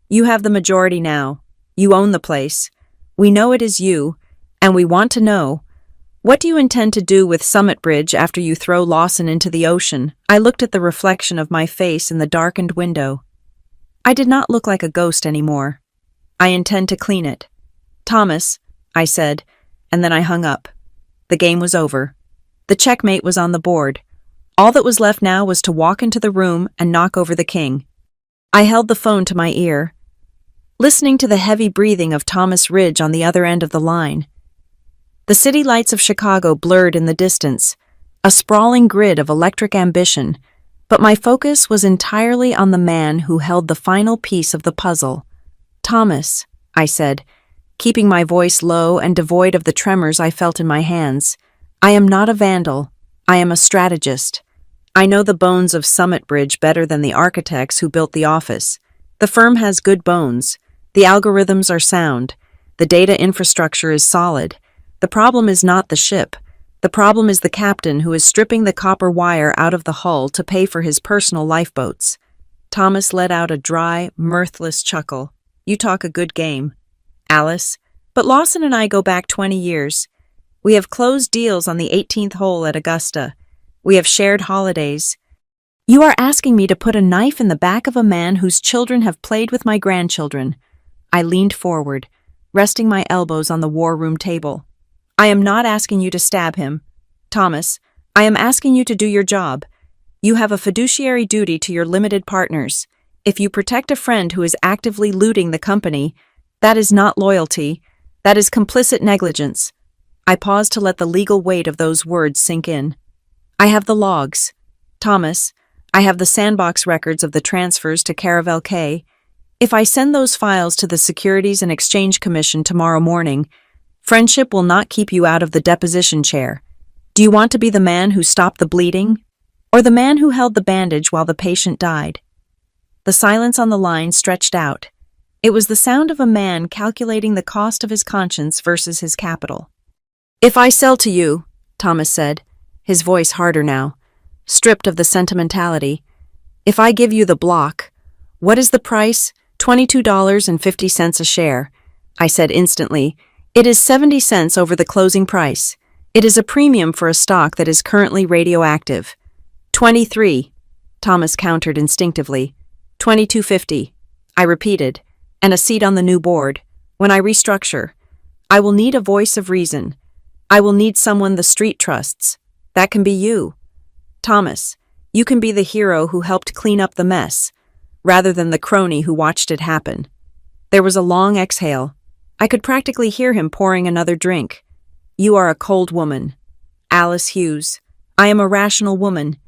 You have the majority now. You own the place. We know it is you, and we want to know, what do you intend to do with Summit Bridge after you throw Lawson into the ocean? I looked at the reflection of my face in the darkened window. I did not look like a ghost anymore. I intend to clean it. Thomas, I said, and then I hung up. The game was over. The checkmate was on the board. All that was left now was to walk into the room and knock over the king. I held the phone to my ear, listening to the heavy breathing of Thomas Ridge on the other end of the line. The city lights of Chicago blurred in the distance, a sprawling grid of electric ambition, but my focus was entirely on the man who held the final piece of the puzzle. Thomas, I said, keeping my voice low and devoid of the tremors I felt in my hands. I am not a vandal. I am a strategist. I know the bones of Summit Bridge better than the architects who built the office. The firm has good bones. The algorithms are sound. The data infrastructure is solid. The problem is not the ship. The problem is the captain who is stripping the copper wire out of the hull to pay for his personal lifeboats. Thomas let out a dry, mirthless chuckle. You talk a good game, Alice. But Lawson and I go back 20 years. We have closed deals on the 18th hole at Augusta. We have shared holidays. You are asking me to put a knife in the back of a man whose children have played with my grandchildren. I leaned forward, resting my elbows on the war room table. I am not asking you to stab him. Thomas, I am asking you to do your job. You have a fiduciary duty to your limited partners. If you protect a friend who is actively looting the company, that is not loyalty. That is complicit negligence. I paused to let the legal weight of those words sink in. I have the logs. Thomas, I have the sandbox records of the transfers to Caravel K. If I send those files to the Securities and Exchange Commission tomorrow morning, friendship will not keep you out of the deposition chair. Do you want to be the man who stopped the bleeding, or the man who held the bandage while the patient died? The silence on the line stretched out. It was the sound of a man calculating the cost of his conscience versus his capital. If I sell to you, Thomas said, his voice harder now, stripped of the sentimentality. If I give you the block, what is the price? $22.50 a share. I said instantly, it is 70 cents over the closing price. It is a premium for a stock that is currently radioactive. 23, Thomas countered instinctively. 22.50, I repeated, and a seat on the new board. When I restructure, I will need a voice of reason. I will need someone the street trusts. That can be you. Thomas, you can be the hero who helped clean up the mess, rather than the crony who watched it happen. There was a long exhale. I could practically hear him pouring another drink. You are a cold woman. Alice Hughes. I am a rational woman.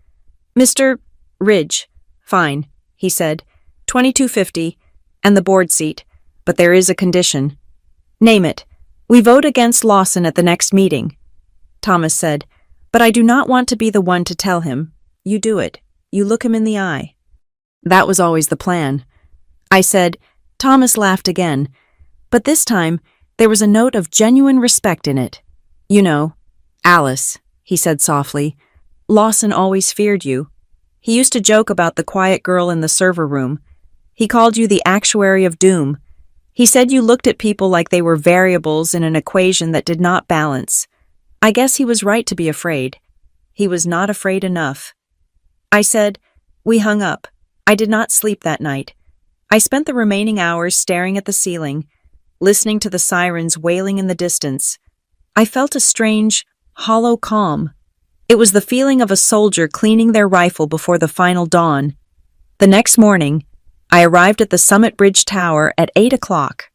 Mr. Ridge. Fine, he said. 22.50, and the board seat. But there is a condition. Name it. We vote against Lawson at the next meeting. Thomas said, but I do not want to be the one to tell him. You do it. You look him in the eye. That was always the plan. I said. Thomas laughed again, but this time there was a note of genuine respect in it. You know, Alice, he said softly, Lawson always feared you. He used to joke about the quiet girl in the server room. He called you the actuary of doom. He said you looked at people like they were variables in an equation that did not balance. I guess he was right to be afraid. He was not afraid enough. I said. We hung up. I did not sleep that night. I spent the remaining hours staring at the ceiling. listening to the sirens wailing in the distance. I felt a strange, hollow calm. It was the feeling of a soldier cleaning their rifle before the final dawn. The next morning, I arrived at the Summit Bridge Tower at 8 o'clock.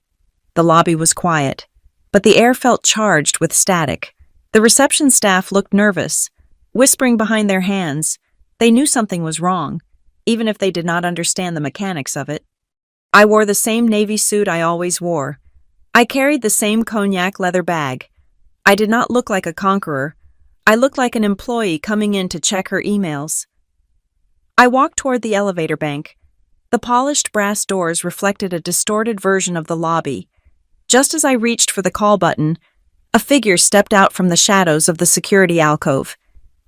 The lobby was quiet, but the air felt charged with static. The reception staff looked nervous, whispering behind their hands. They knew something was wrong, even if they did not understand the mechanics of it. I wore the same navy suit I always wore. I carried the same cognac leather bag. I did not look like a conqueror. I looked like an employee coming in to check her emails. I walked toward the elevator bank. The polished brass doors reflected a distorted version of the lobby. Just as I reached for the call button, a figure stepped out from the shadows of the security alcove.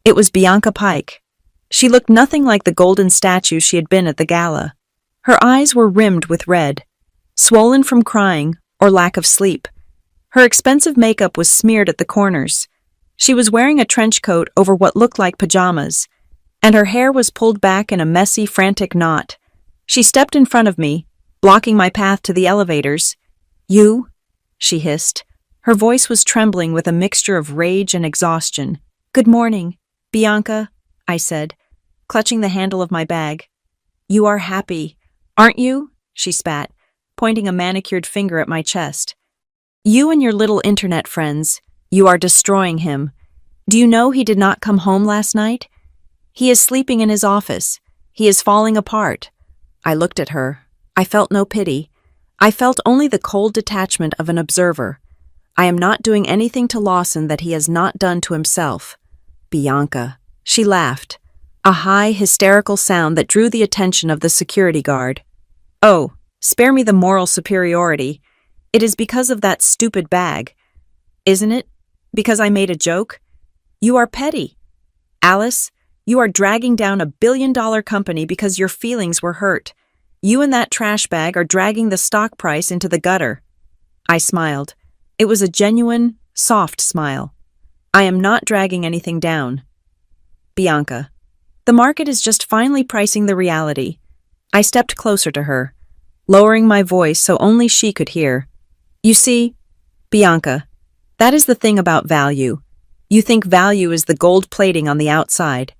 It was Bianca Pike. She looked nothing like the golden statue she had been at the gala. Her eyes were rimmed with red, swollen from crying or lack of sleep. Her expensive makeup was smeared at the corners. She was wearing a trench coat over what looked like pajamas, and her hair was pulled back in a messy, frantic knot. She stepped in front of me, blocking my path to the elevators. "You?" she hissed. Her voice was trembling with a mixture of rage and exhaustion. "Good morning, Bianca," I said, clutching the handle of my bag. "You are happy, aren't you?" she spat, pointing a manicured finger at my chest. "You and your little internet friends, you are destroying him. Do you know he did not come home last night? He is sleeping in his office. He is falling apart." I looked at her. I felt no pity. I felt only the cold detachment of an observer. I am not doing anything to Lawson that he has not done to himself. "Bianca." She laughed, a high, hysterical sound that drew the attention of the security guard. "Oh, spare me the moral superiority. It is because of that stupid bag. Isn't it? Because I made a joke? You are petty. Alice, you are dragging down a billion-dollar company because your feelings were hurt. You and that trash bag are dragging the stock price into the gutter." I smiled. It was a genuine, soft smile. "I am not dragging anything down. Bianca, the market is just finally pricing the reality." I stepped closer to her, lowering my voice so only she could hear. "You see, Bianca, that is the thing about value. You think value is the gold plating on the outside.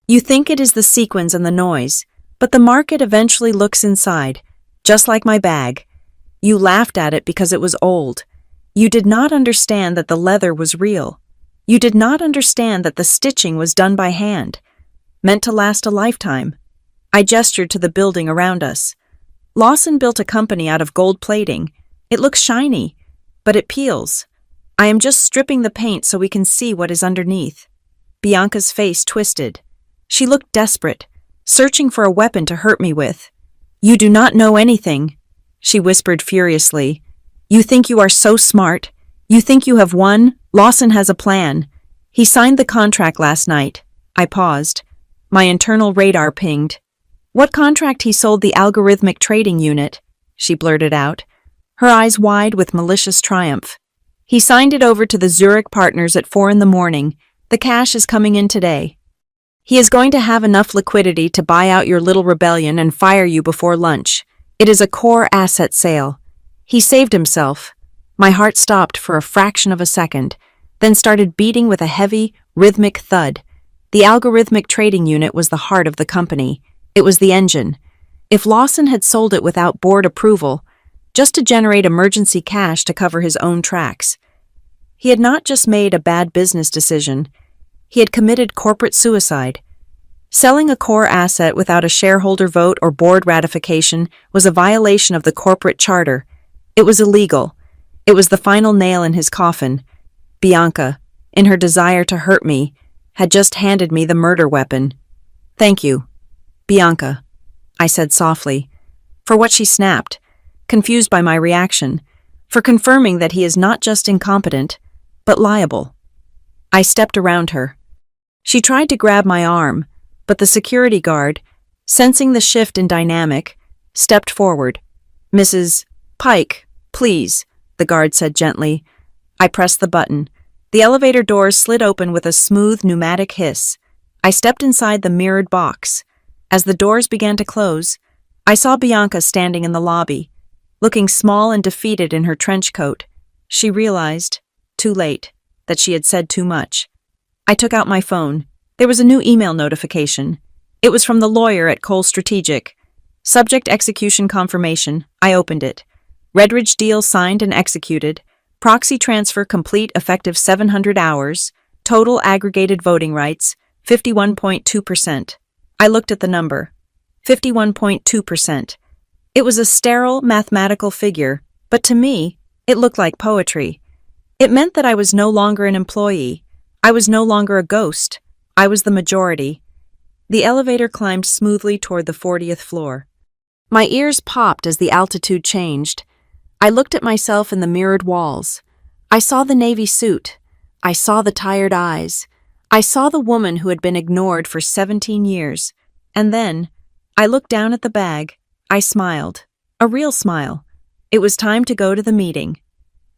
You think it is the sequins and the noise, but the market eventually looks inside, just like my bag. You laughed at it because it was old. You did not understand that the leather was real. You did not understand that the stitching was done by hand, meant to last a lifetime." I gestured to the building around us. "Lawson built a company out of gold plating. It looks shiny, but it peels. I am just stripping the paint so we can see what is underneath." Bianca's face twisted. She looked desperate, searching for a weapon to hurt me with. "You do not know anything," she whispered furiously. "You think you are so smart. You think you have won. Lawson has a plan. He signed the contract last night." I paused. My internal radar pinged. "What contract? He sold the algorithmic trading unit," she blurted out, her eyes wide with malicious triumph. "He signed it over to the Zurich partners at 4 in the morning. The cash is coming in today. He is going to have enough liquidity to buy out your little rebellion and fire you before lunch. It is a core asset sale. He saved himself." My heart stopped for a fraction of a second, then started beating with a heavy, rhythmic thud. The algorithmic trading unit was the heart of the company. It was the engine. If Lawson had sold it without board approval, just to generate emergency cash to cover his own tracks, he had not just made a bad business decision, he had committed corporate suicide. Selling a core asset without a shareholder vote or board ratification was a violation of the corporate charter. It was illegal. It was the final nail in his coffin. Bianca, in her desire to hurt me, had just handed me the murder weapon. "Thank you, Bianca," I said softly, for what she snapped, confused by my reaction, for confirming that he is not just incompetent, but liable. I stepped around her. She tried to grab my arm, but the security guard, sensing the shift in dynamic, stepped forward. "Mrs. Pike, please," the guard said gently. I pressed the button. The elevator doors slid open with a smooth pneumatic hiss. I stepped inside the mirrored box. As the doors began to close, I saw Bianca standing in the lobby. looking small and defeated in her trench coat. She realized, too late, that she had said too much. I took out my phone. There was a new email notification. It was from the lawyer at Cole Strategic. Subject execution confirmation. I opened it. Redridge deal signed and executed. Proxy transfer complete effective 700 hours. Total aggregated voting rights, 51.2%. I looked at the number. 51.2%. It was a sterile mathematical figure, but to me, it looked like poetry. It meant that I was no longer an employee. I was no longer a ghost. I was the majority. The elevator climbed smoothly toward the 40th floor. My ears popped as the altitude changed. I looked at myself in the mirrored walls. I saw the navy suit. I saw the tired eyes. I saw the woman who had been ignored for 17 years. And then, I looked down at the bag. I smiled. A real smile. It was time to go to the meeting.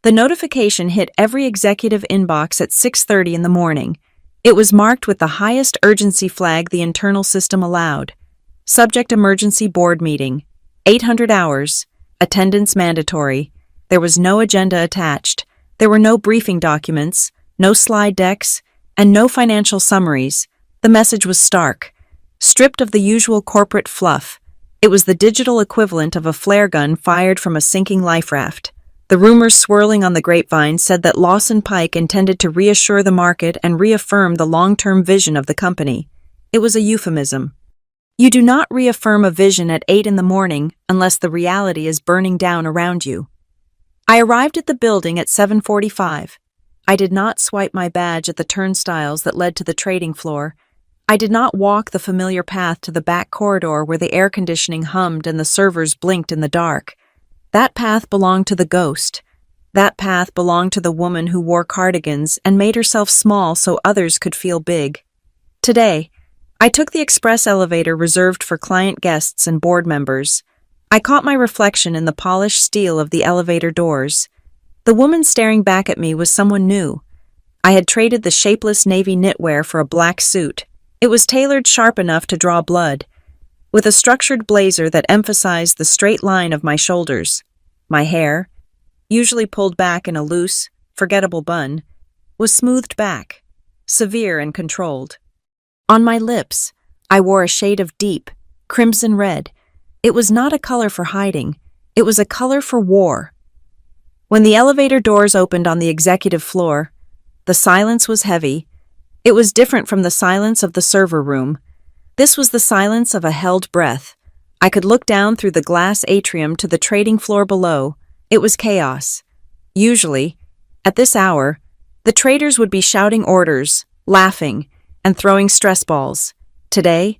The notification hit every executive inbox at 6:30 in the morning. It was marked with the highest urgency flag the internal system allowed. Subject emergency board meeting. 800 hours. Attendance mandatory. There was no agenda attached. There were no briefing documents, no slide decks, and no financial summaries. The message was stark. Stripped of the usual corporate fluff, it was the digital equivalent of a flare gun fired from a sinking life raft. The rumors swirling on the grapevine said that Lawson Pike intended to reassure the market and reaffirm the long-term vision of the company. It was a euphemism. You do not reaffirm a vision at 8 in the morning unless the reality is burning down around you. I arrived at the building at 7:45. I did not swipe my badge at the turnstiles that led to the trading floor. I did not walk the familiar path to the back corridor where the air conditioning hummed and the servers blinked in the dark. That path belonged to the ghost. That path belonged to the woman who wore cardigans and made herself small so others could feel big. Today, I took the express elevator reserved for client guests and board members. I caught my reflection in the polished steel of the elevator doors. The woman staring back at me was someone new. I had traded the shapeless navy knitwear for a black suit. It was tailored sharp enough to draw blood, with a structured blazer that emphasized the straight line of my shoulders. My hair, usually pulled back in a loose, forgettable bun, was smoothed back, severe and controlled. On my lips, I wore a shade of deep, crimson red. It was not a color for hiding. It was a color for war. When the elevator doors opened on the executive floor, the silence was heavy. It was different from the silence of the server room. This was the silence of a held breath. I could look down through the glass atrium to the trading floor below. It was chaos. Usually, at this hour, the traders would be shouting orders, laughing, and throwing stress balls. Today,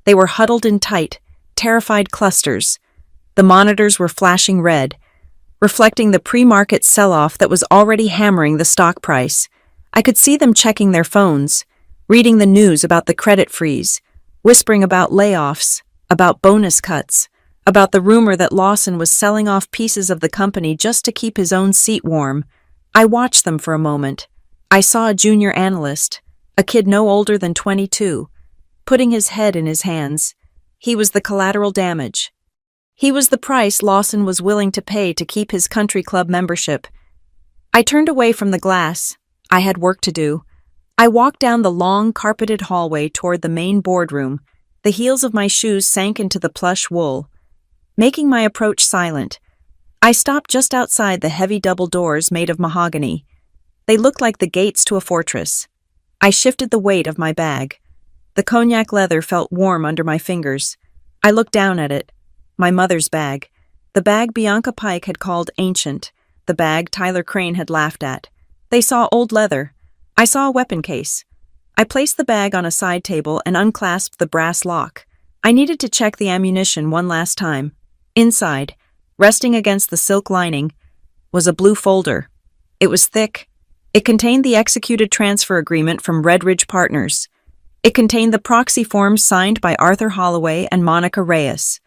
they were huddled in tight, terrified clusters. The monitors were flashing red, reflecting the pre-market sell-off that was already hammering the stock price. I could see them checking their phones, reading the news about the credit freeze, whispering about layoffs, about bonus cuts, about the rumor that Lawson was selling off pieces of the company just to keep his own seat warm. I watched them for a moment. I saw a junior analyst, a kid no older than 22, putting his head in his hands. He was the collateral damage. He was the price Lawson was willing to pay to keep his country club membership. I turned away from the glass. I had work to do. I walked down the long, carpeted hallway toward the main boardroom. The heels of my shoes sank into the plush wool, making my approach silent. I stopped just outside the heavy double doors made of mahogany. They looked like the gates to a fortress. I shifted the weight of my bag. The cognac leather felt warm under my fingers. I looked down at it. My mother's bag. The bag Bianca Pike had called ancient. The bag Tyler Crane had laughed at. They saw old leather. I saw a weapon case. I placed the bag on a side table and unclasped the brass lock. I needed to check the ammunition one last time. Inside, resting against the silk lining, was a blue folder. It was thick. It contained the executed transfer agreement from Redridge Partners. It contained the proxy forms signed by Arthur Holloway and Monica Reyes.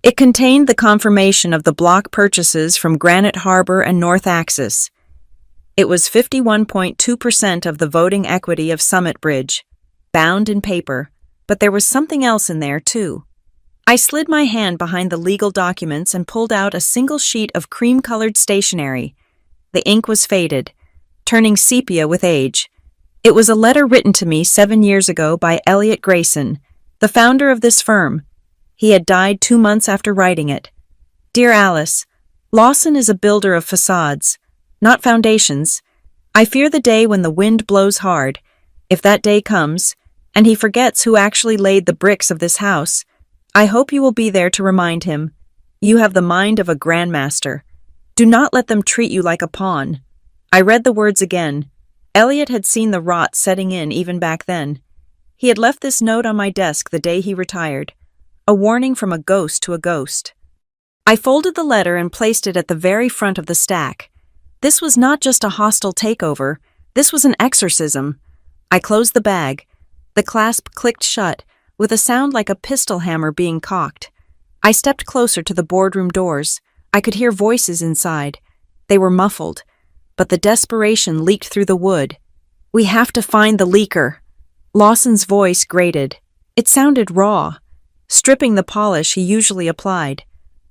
It contained the confirmation of the block purchases from Granite Harbor and North Axis. It was 51.2% of the voting equity of Summit Bridge, bound in paper, but there was something else in there, too. I slid my hand behind the legal documents and pulled out a single sheet of cream-colored stationery. The ink was faded, turning sepia with age. It was a letter written to me 7 years ago by Elliot Grayson, the founder of this firm. He had died 2 months after writing it. Dear Alice, Lawson is a builder of facades, not foundations. I fear the day when the wind blows hard, if that day comes, and he forgets who actually laid the bricks of this house. I hope you will be there to remind him. You have the mind of a grandmaster. Do not let them treat you like a pawn. I read the words again. Elliot had seen the rot setting in even back then. He had left this note on my desk the day he retired, a warning from a ghost to a ghost. I folded the letter and placed it at the very front of the stack. This was not just a hostile takeover, this was an exorcism. I closed the bag. The clasp clicked shut, with a sound like a pistol hammer being cocked. I stepped closer to the boardroom doors. I could hear voices inside. They were muffled, but the desperation leaked through the wood. We have to find the leaker. Lawson's voice grated. It sounded raw, stripping the polish he usually applied.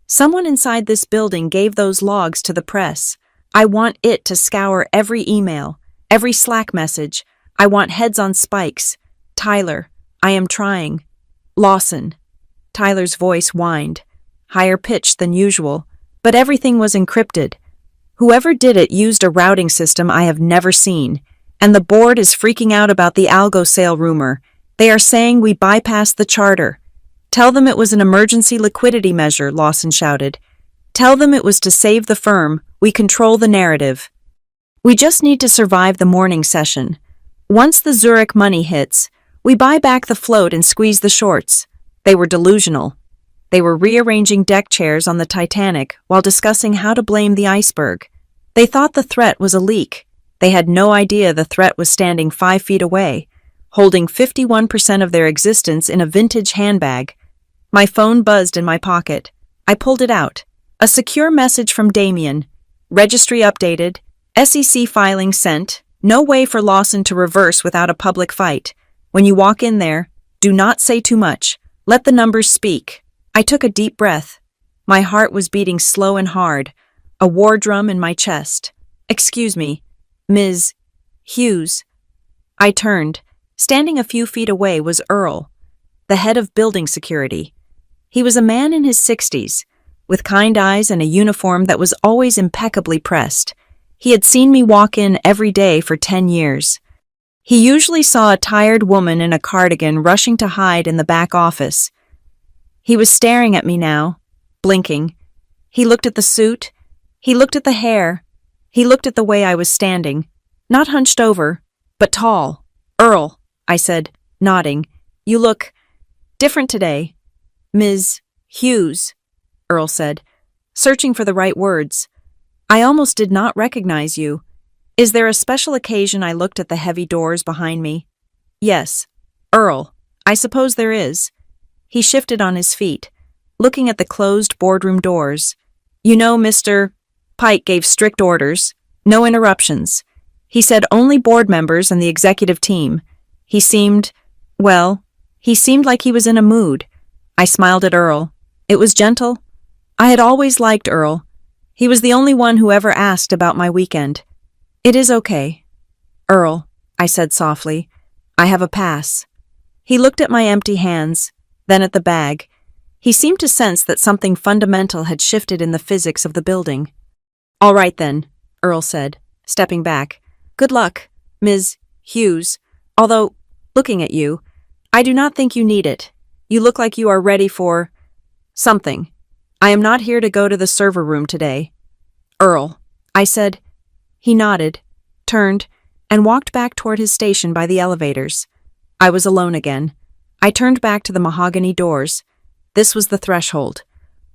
Someone inside this building gave those logs to the press. I want it to scour every email, every Slack message. I want heads on spikes. Tyler, I am trying. Lawson. Tyler's voice whined, higher pitched than usual, but everything was encrypted. Whoever did it used a routing system I have never seen, and the board is freaking out about the algo sale rumor. They are saying we bypassed the charter. Tell them it was an emergency liquidity measure, Lawson shouted. Tell them it was to save the firm. We control the narrative. We just need to survive the morning session. Once the Zurich money hits, we buy back the float and squeeze the shorts. They were delusional. They were rearranging deck chairs on the Titanic while discussing how to blame the iceberg. They thought the threat was a leak. They had no idea the threat was standing 5 feet away, holding 51% of their existence in a vintage handbag. My phone buzzed in my pocket. I pulled it out. A secure message from Damien. Registry updated. SEC filing sent. No way for Lawson to reverse without a public fight. When you walk in there, do not say too much. Let the numbers speak. I took a deep breath. My heart was beating slow and hard, a war drum in my chest. Excuse me, Ms. Hughes. I turned. Standing a few feet away was Earl, the head of building security. He was a man in his 60s, with kind eyes and a uniform that was always impeccably pressed. He had seen me walk in every day for 10 years. He usually saw a tired woman in a cardigan rushing to hide in the back office. He was staring at me now, blinking. He looked at the suit. He looked at the hair. He looked at the way I was standing, not hunched over, but tall. Earl, I said, nodding. You look different today. Ms. Hughes, Earl said, searching for the right words. I almost did not recognize you. Is there a special occasion? I looked at the heavy doors behind me. Yes, Earl, I suppose there is. He shifted on his feet, looking at the closed boardroom doors. You know, Mr. Pike gave strict orders, no interruptions. He said only board members and the executive team. He seemed like he was in a mood. I smiled at Earl. It was gentle. I had always liked Earl. He was the only one who ever asked about my weekend. It is okay. Earl, I said softly, I have a pass. He looked at my empty hands, then at the bag. He seemed to sense that something fundamental had shifted in the physics of the building. All right then, Earl said, stepping back. Good luck, Ms. Hughes. Although, looking at you, I do not think you need it. You look like you are ready for something. I am not here to go to the server room today. Earl, I said. He nodded, turned, and walked back toward his station by the elevators. I was alone again. I turned back to the mahogany doors. This was the threshold.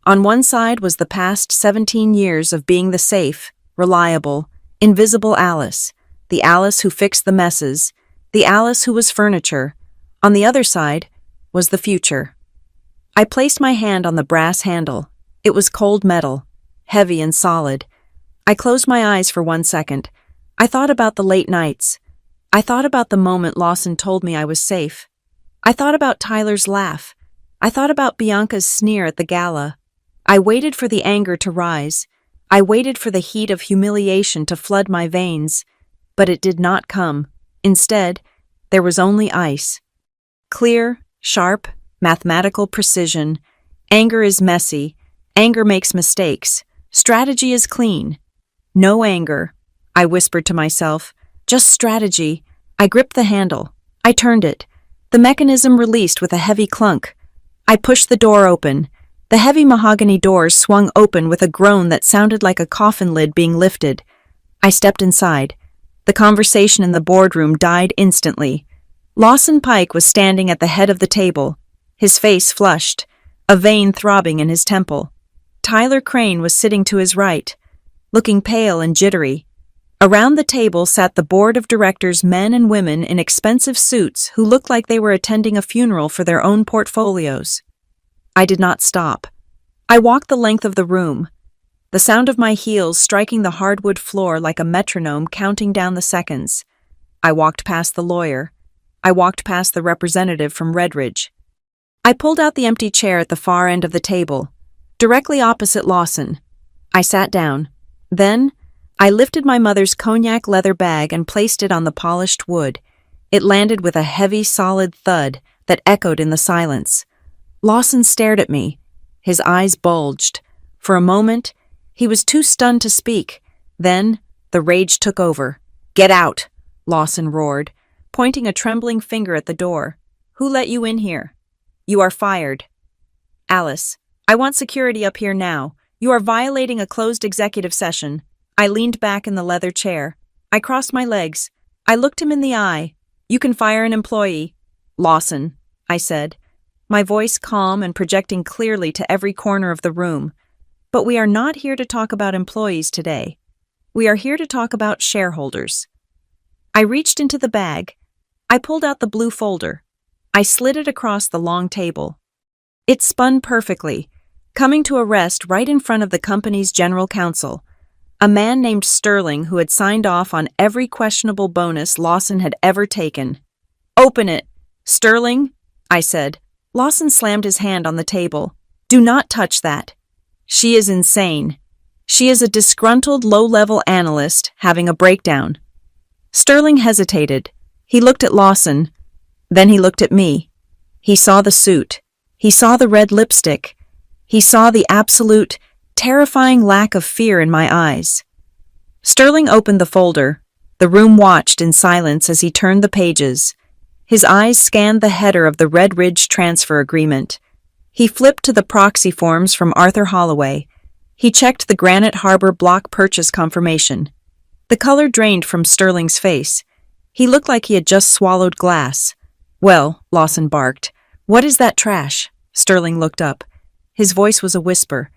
On one side was the past 17 years of being the safe, reliable, invisible Alice, the Alice who fixed the messes, the Alice who was furniture. On the other side was the future. I placed my hand on the brass handle. It was cold metal, heavy and solid. I closed my eyes for 1 second. I thought about the late nights. I thought about the moment Lawson told me I was safe. I thought about Tyler's laugh, I thought about Bianca's sneer at the gala. I waited for the anger to rise. I waited for the heat of humiliation to flood my veins. But it did not come. Instead, there was only ice. Clear, sharp, mathematical precision. Anger is messy. Anger makes mistakes. Strategy is clean. No anger, I whispered to myself. Just strategy. I gripped the handle. I turned it. The mechanism released with a heavy clunk. I pushed the door open. The heavy mahogany doors swung open with a groan that sounded like a coffin lid being lifted. I stepped inside. The conversation in the boardroom died instantly. Lawson Pike was standing at the head of the table, his face flushed, a vein throbbing in his temple. Tyler Crane was sitting to his right, looking pale and jittery. Around the table sat the board of directors, men and women in expensive suits who looked like they were attending a funeral for their own portfolios. I did not stop. I walked the length of the room, the sound of my heels striking the hardwood floor like a metronome counting down the seconds. I walked past the lawyer. I walked past the representative from Redridge. I pulled out the empty chair at the far end of the table, directly opposite Lawson. I sat down. Then, I lifted my mother's cognac leather bag and placed it on the polished wood. It landed with a heavy, solid thud that echoed in the silence. Lawson stared at me. His eyes bulged. For a moment, he was too stunned to speak. Then, the rage took over. "Get out!" Lawson roared, pointing a trembling finger at the door. "Who let you in here? You are fired." "Alice, I want security up here now. You are violating a closed executive session." I leaned back in the leather chair. I crossed my legs. I looked him in the eye. "You can fire an employee." "Lawson," I said, my voice calm and projecting clearly to every corner of the room. "But we are not here to talk about employees today. We are here to talk about shareholders." I reached into the bag. I pulled out the blue folder. I slid it across the long table. It spun perfectly, coming to a rest right in front of the company's general counsel, a man named Sterling who had signed off on every questionable bonus Lawson had ever taken. "Open it, Sterling," I said. Lawson slammed his hand on the table. "Do not touch that. She is insane. She is a disgruntled low-level analyst having a breakdown." Sterling hesitated. He looked at Lawson. Then he looked at me. He saw the suit. He saw the red lipstick. He saw the absolute, terrifying lack of fear in my eyes. Sterling opened the folder. The room watched in silence as he turned the pages. His eyes scanned the header of the Red Ridge transfer agreement. He flipped to the proxy forms from Arthur Holloway. He checked the Granite Harbor block purchase confirmation. The color drained from Sterling's face. He looked like he had just swallowed glass. "Well," Lawson barked. "What is that trash?" Sterling looked up. His voice was a whisper.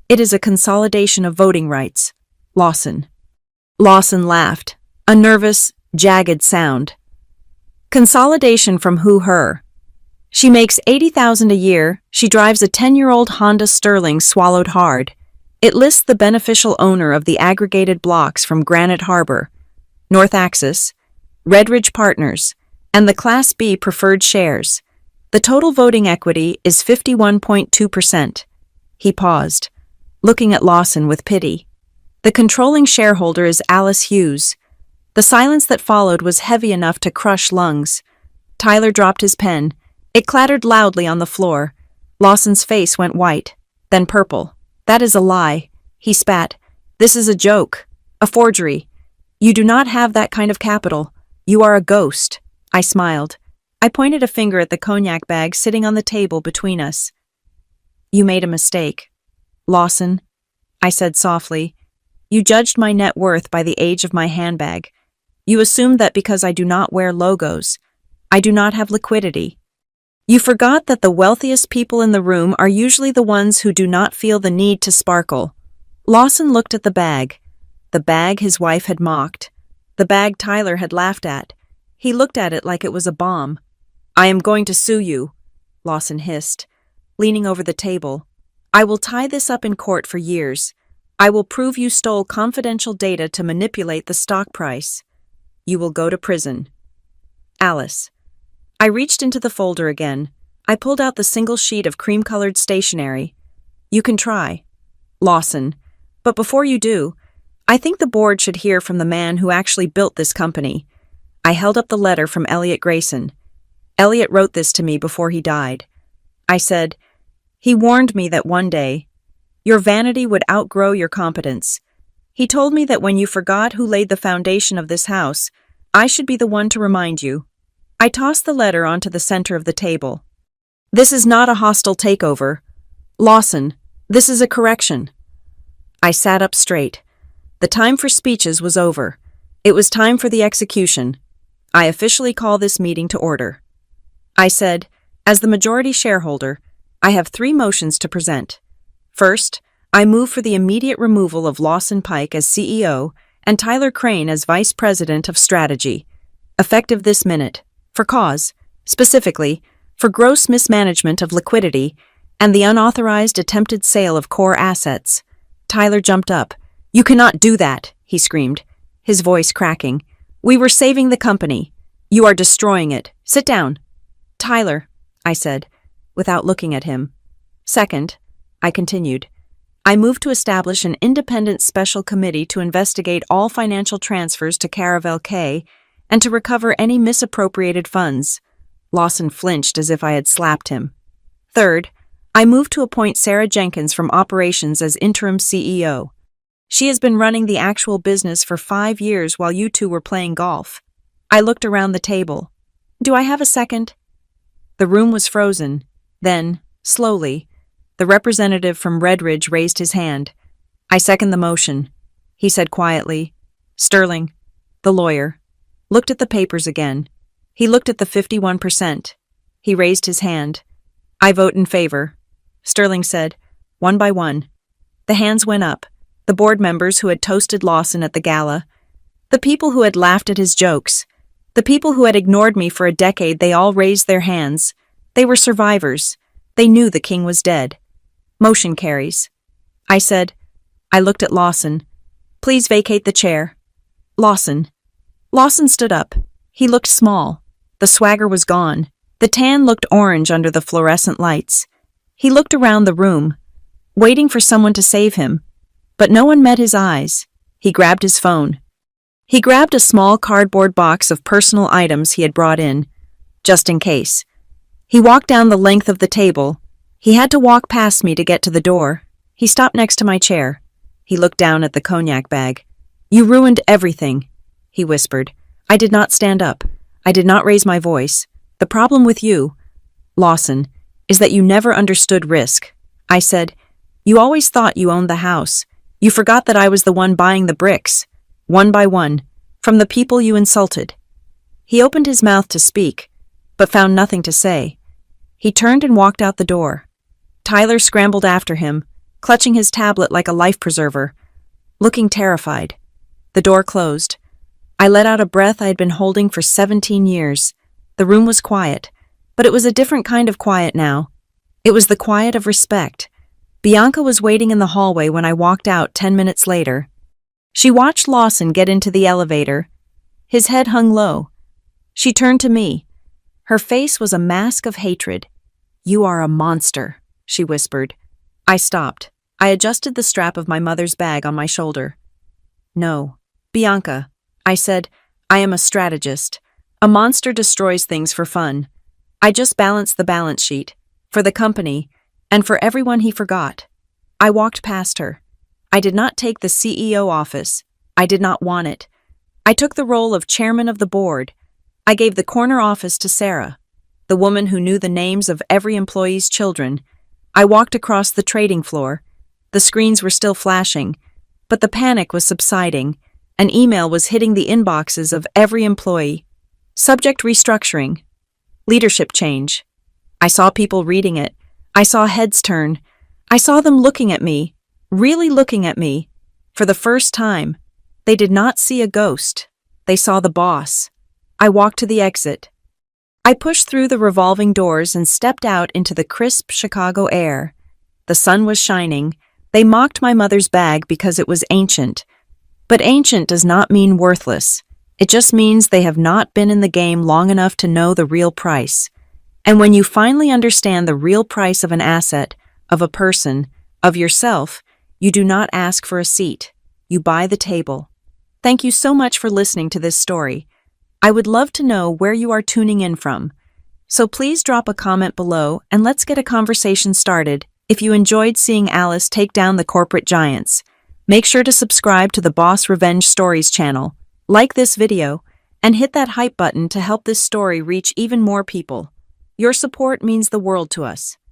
"It is a consolidation of voting rights." Lawson laughed, a nervous, jagged sound. "Consolidation from who, her? She makes $80,000 a year. She drives a 10-year-old Honda Sterling swallowed hard. It lists the beneficial owner of the aggregated blocks from Granite Harbor, North Axis, Redridge Partners, and the Class B preferred shares. The total voting equity is 51.2%. He paused, looking at Lawson with pity. "The controlling shareholder is Alice Hughes." The silence that followed was heavy enough to crush lungs. Tyler dropped his pen. It clattered loudly on the floor. Lawson's face went white, then purple. "That is a lie," he spat. "This is a joke, a forgery. You do not have that kind of capital. You are a ghost." I smiled. I pointed a finger at the cognac bag sitting on the table between us. "You made a mistake, Lawson," I said softly. "You judged my net worth by the age of my handbag. You assumed that because I do not wear logos, I do not have liquidity. You forgot that the wealthiest people in the room are usually the ones who do not feel the need to sparkle." Lawson looked at the bag his wife had mocked, the bag Tyler had laughed at. He looked at it like it was a bomb. "I am going to sue you," Lawson hissed, leaning over the table. "I will tie this up in court for years. I will prove you stole confidential data to manipulate the stock price. You will go to prison." "Alice." I reached into the folder again. I pulled out the single sheet of cream-colored stationery. You can try. Lawson. But before you do, I think the board should hear from the man who actually built this company. I held up the letter from Elliot Grayson. Elliot wrote this to me before he died. I said, he warned me that one day, your vanity would outgrow your competence. He told me that when you forgot who laid the foundation of this house, I should be the one to remind you. I tossed the letter onto the center of the table. This is not a hostile takeover. Lawson, this is a correction. I sat up straight. The time for speeches was over. It was time for the execution. I officially call this meeting to order. I said, as the majority shareholder, I have 3 motions to present. First, I move for the immediate removal of Lawson Pike as CEO and Tyler Crane as Vice President of Strategy, effective this minute, for cause, specifically, for gross mismanagement of liquidity and the unauthorized attempted sale of core assets. Tyler jumped up. You cannot do that, he screamed, his voice cracking. We were saving the company. You are destroying it. Sit down. Tyler, I said, without looking at him. Second, I continued, I move to establish an independent special committee to investigate all financial transfers to Caravel K and to recover any misappropriated funds. Lawson flinched as if I had slapped him. Third, I move to appoint Sarah Jenkins from operations as interim CEO. She has been running the actual business for 5 years while you two were playing golf. I looked around the table. Do I have a second? The room was frozen. Then, slowly, the representative from Redridge raised his hand. I second the motion, he said quietly. Sterling, the lawyer, looked at the papers again. He looked at the 51%. He raised his hand. I vote in favor, Sterling said, one by one. The hands went up. The board members who had toasted Lawson at the gala, the people who had laughed at his jokes, the people who had ignored me for a decade, they all raised their hands. They were survivors. They knew the king was dead. Motion carries. I said, I looked at Lawson. Please vacate the chair. Lawson. Lawson stood up. He looked small. The swagger was gone. The tan looked orange under the fluorescent lights. He looked around the room, waiting for someone to save him. But no one met his eyes. He grabbed his phone. He grabbed a small cardboard box of personal items he had brought in, just in case. He walked down the length of the table. He had to walk past me to get to the door. He stopped next to my chair. He looked down at the cognac bag. You ruined everything, he whispered. I did not stand up. I did not raise my voice. The problem with you, Lawson, is that you never understood risk. I said, you always thought you owned the house. You forgot that I was the one buying the bricks, one by one, from the people you insulted. He opened his mouth to speak, but found nothing to say. He turned and walked out the door. Tyler scrambled after him, clutching his tablet like a life preserver, looking terrified. The door closed. I let out a breath I had been holding for 17 years. The room was quiet, but it was a different kind of quiet now. It was the quiet of respect. Bianca was waiting in the hallway when I walked out 10 minutes later. She watched Lawson get into the elevator. His head hung low. She turned to me. Her face was a mask of hatred. You are a monster, she whispered. I stopped. I adjusted the strap of my mother's bag on my shoulder. No, Bianca, I said, I am a strategist. A monster destroys things for fun. I just balanced the balance sheet, for the company, and for everyone he forgot. I walked past her. I did not take the CEO office. I did not want it. I took the role of chairman of the board. I gave the corner office to Sarah, the woman who knew the names of every employee's children. I walked across the trading floor. The screens were still flashing, but the panic was subsiding. An email was hitting the inboxes of every employee. Subject restructuring. Leadership change. I saw people reading it. I saw heads turn. I saw them looking at me, really looking at me. For the first time, they did not see a ghost. They saw the boss. I walked to the exit. I pushed through the revolving doors and stepped out into the crisp Chicago air. The sun was shining. They mocked my mother's bag because it was ancient. But ancient does not mean worthless. It just means they have not been in the game long enough to know the real price. And when you finally understand the real price of an asset, of a person, of yourself, you do not ask for a seat. You buy the table. Thank you so much for listening to this story. I would love to know where you are tuning in from. So please drop a comment below and let's get a conversation started. If you enjoyed seeing Alice take down the corporate giants, make sure to subscribe to the Boss Revenge Stories channel, like this video, and hit that hype button to help this story reach even more people. Your support means the world to us.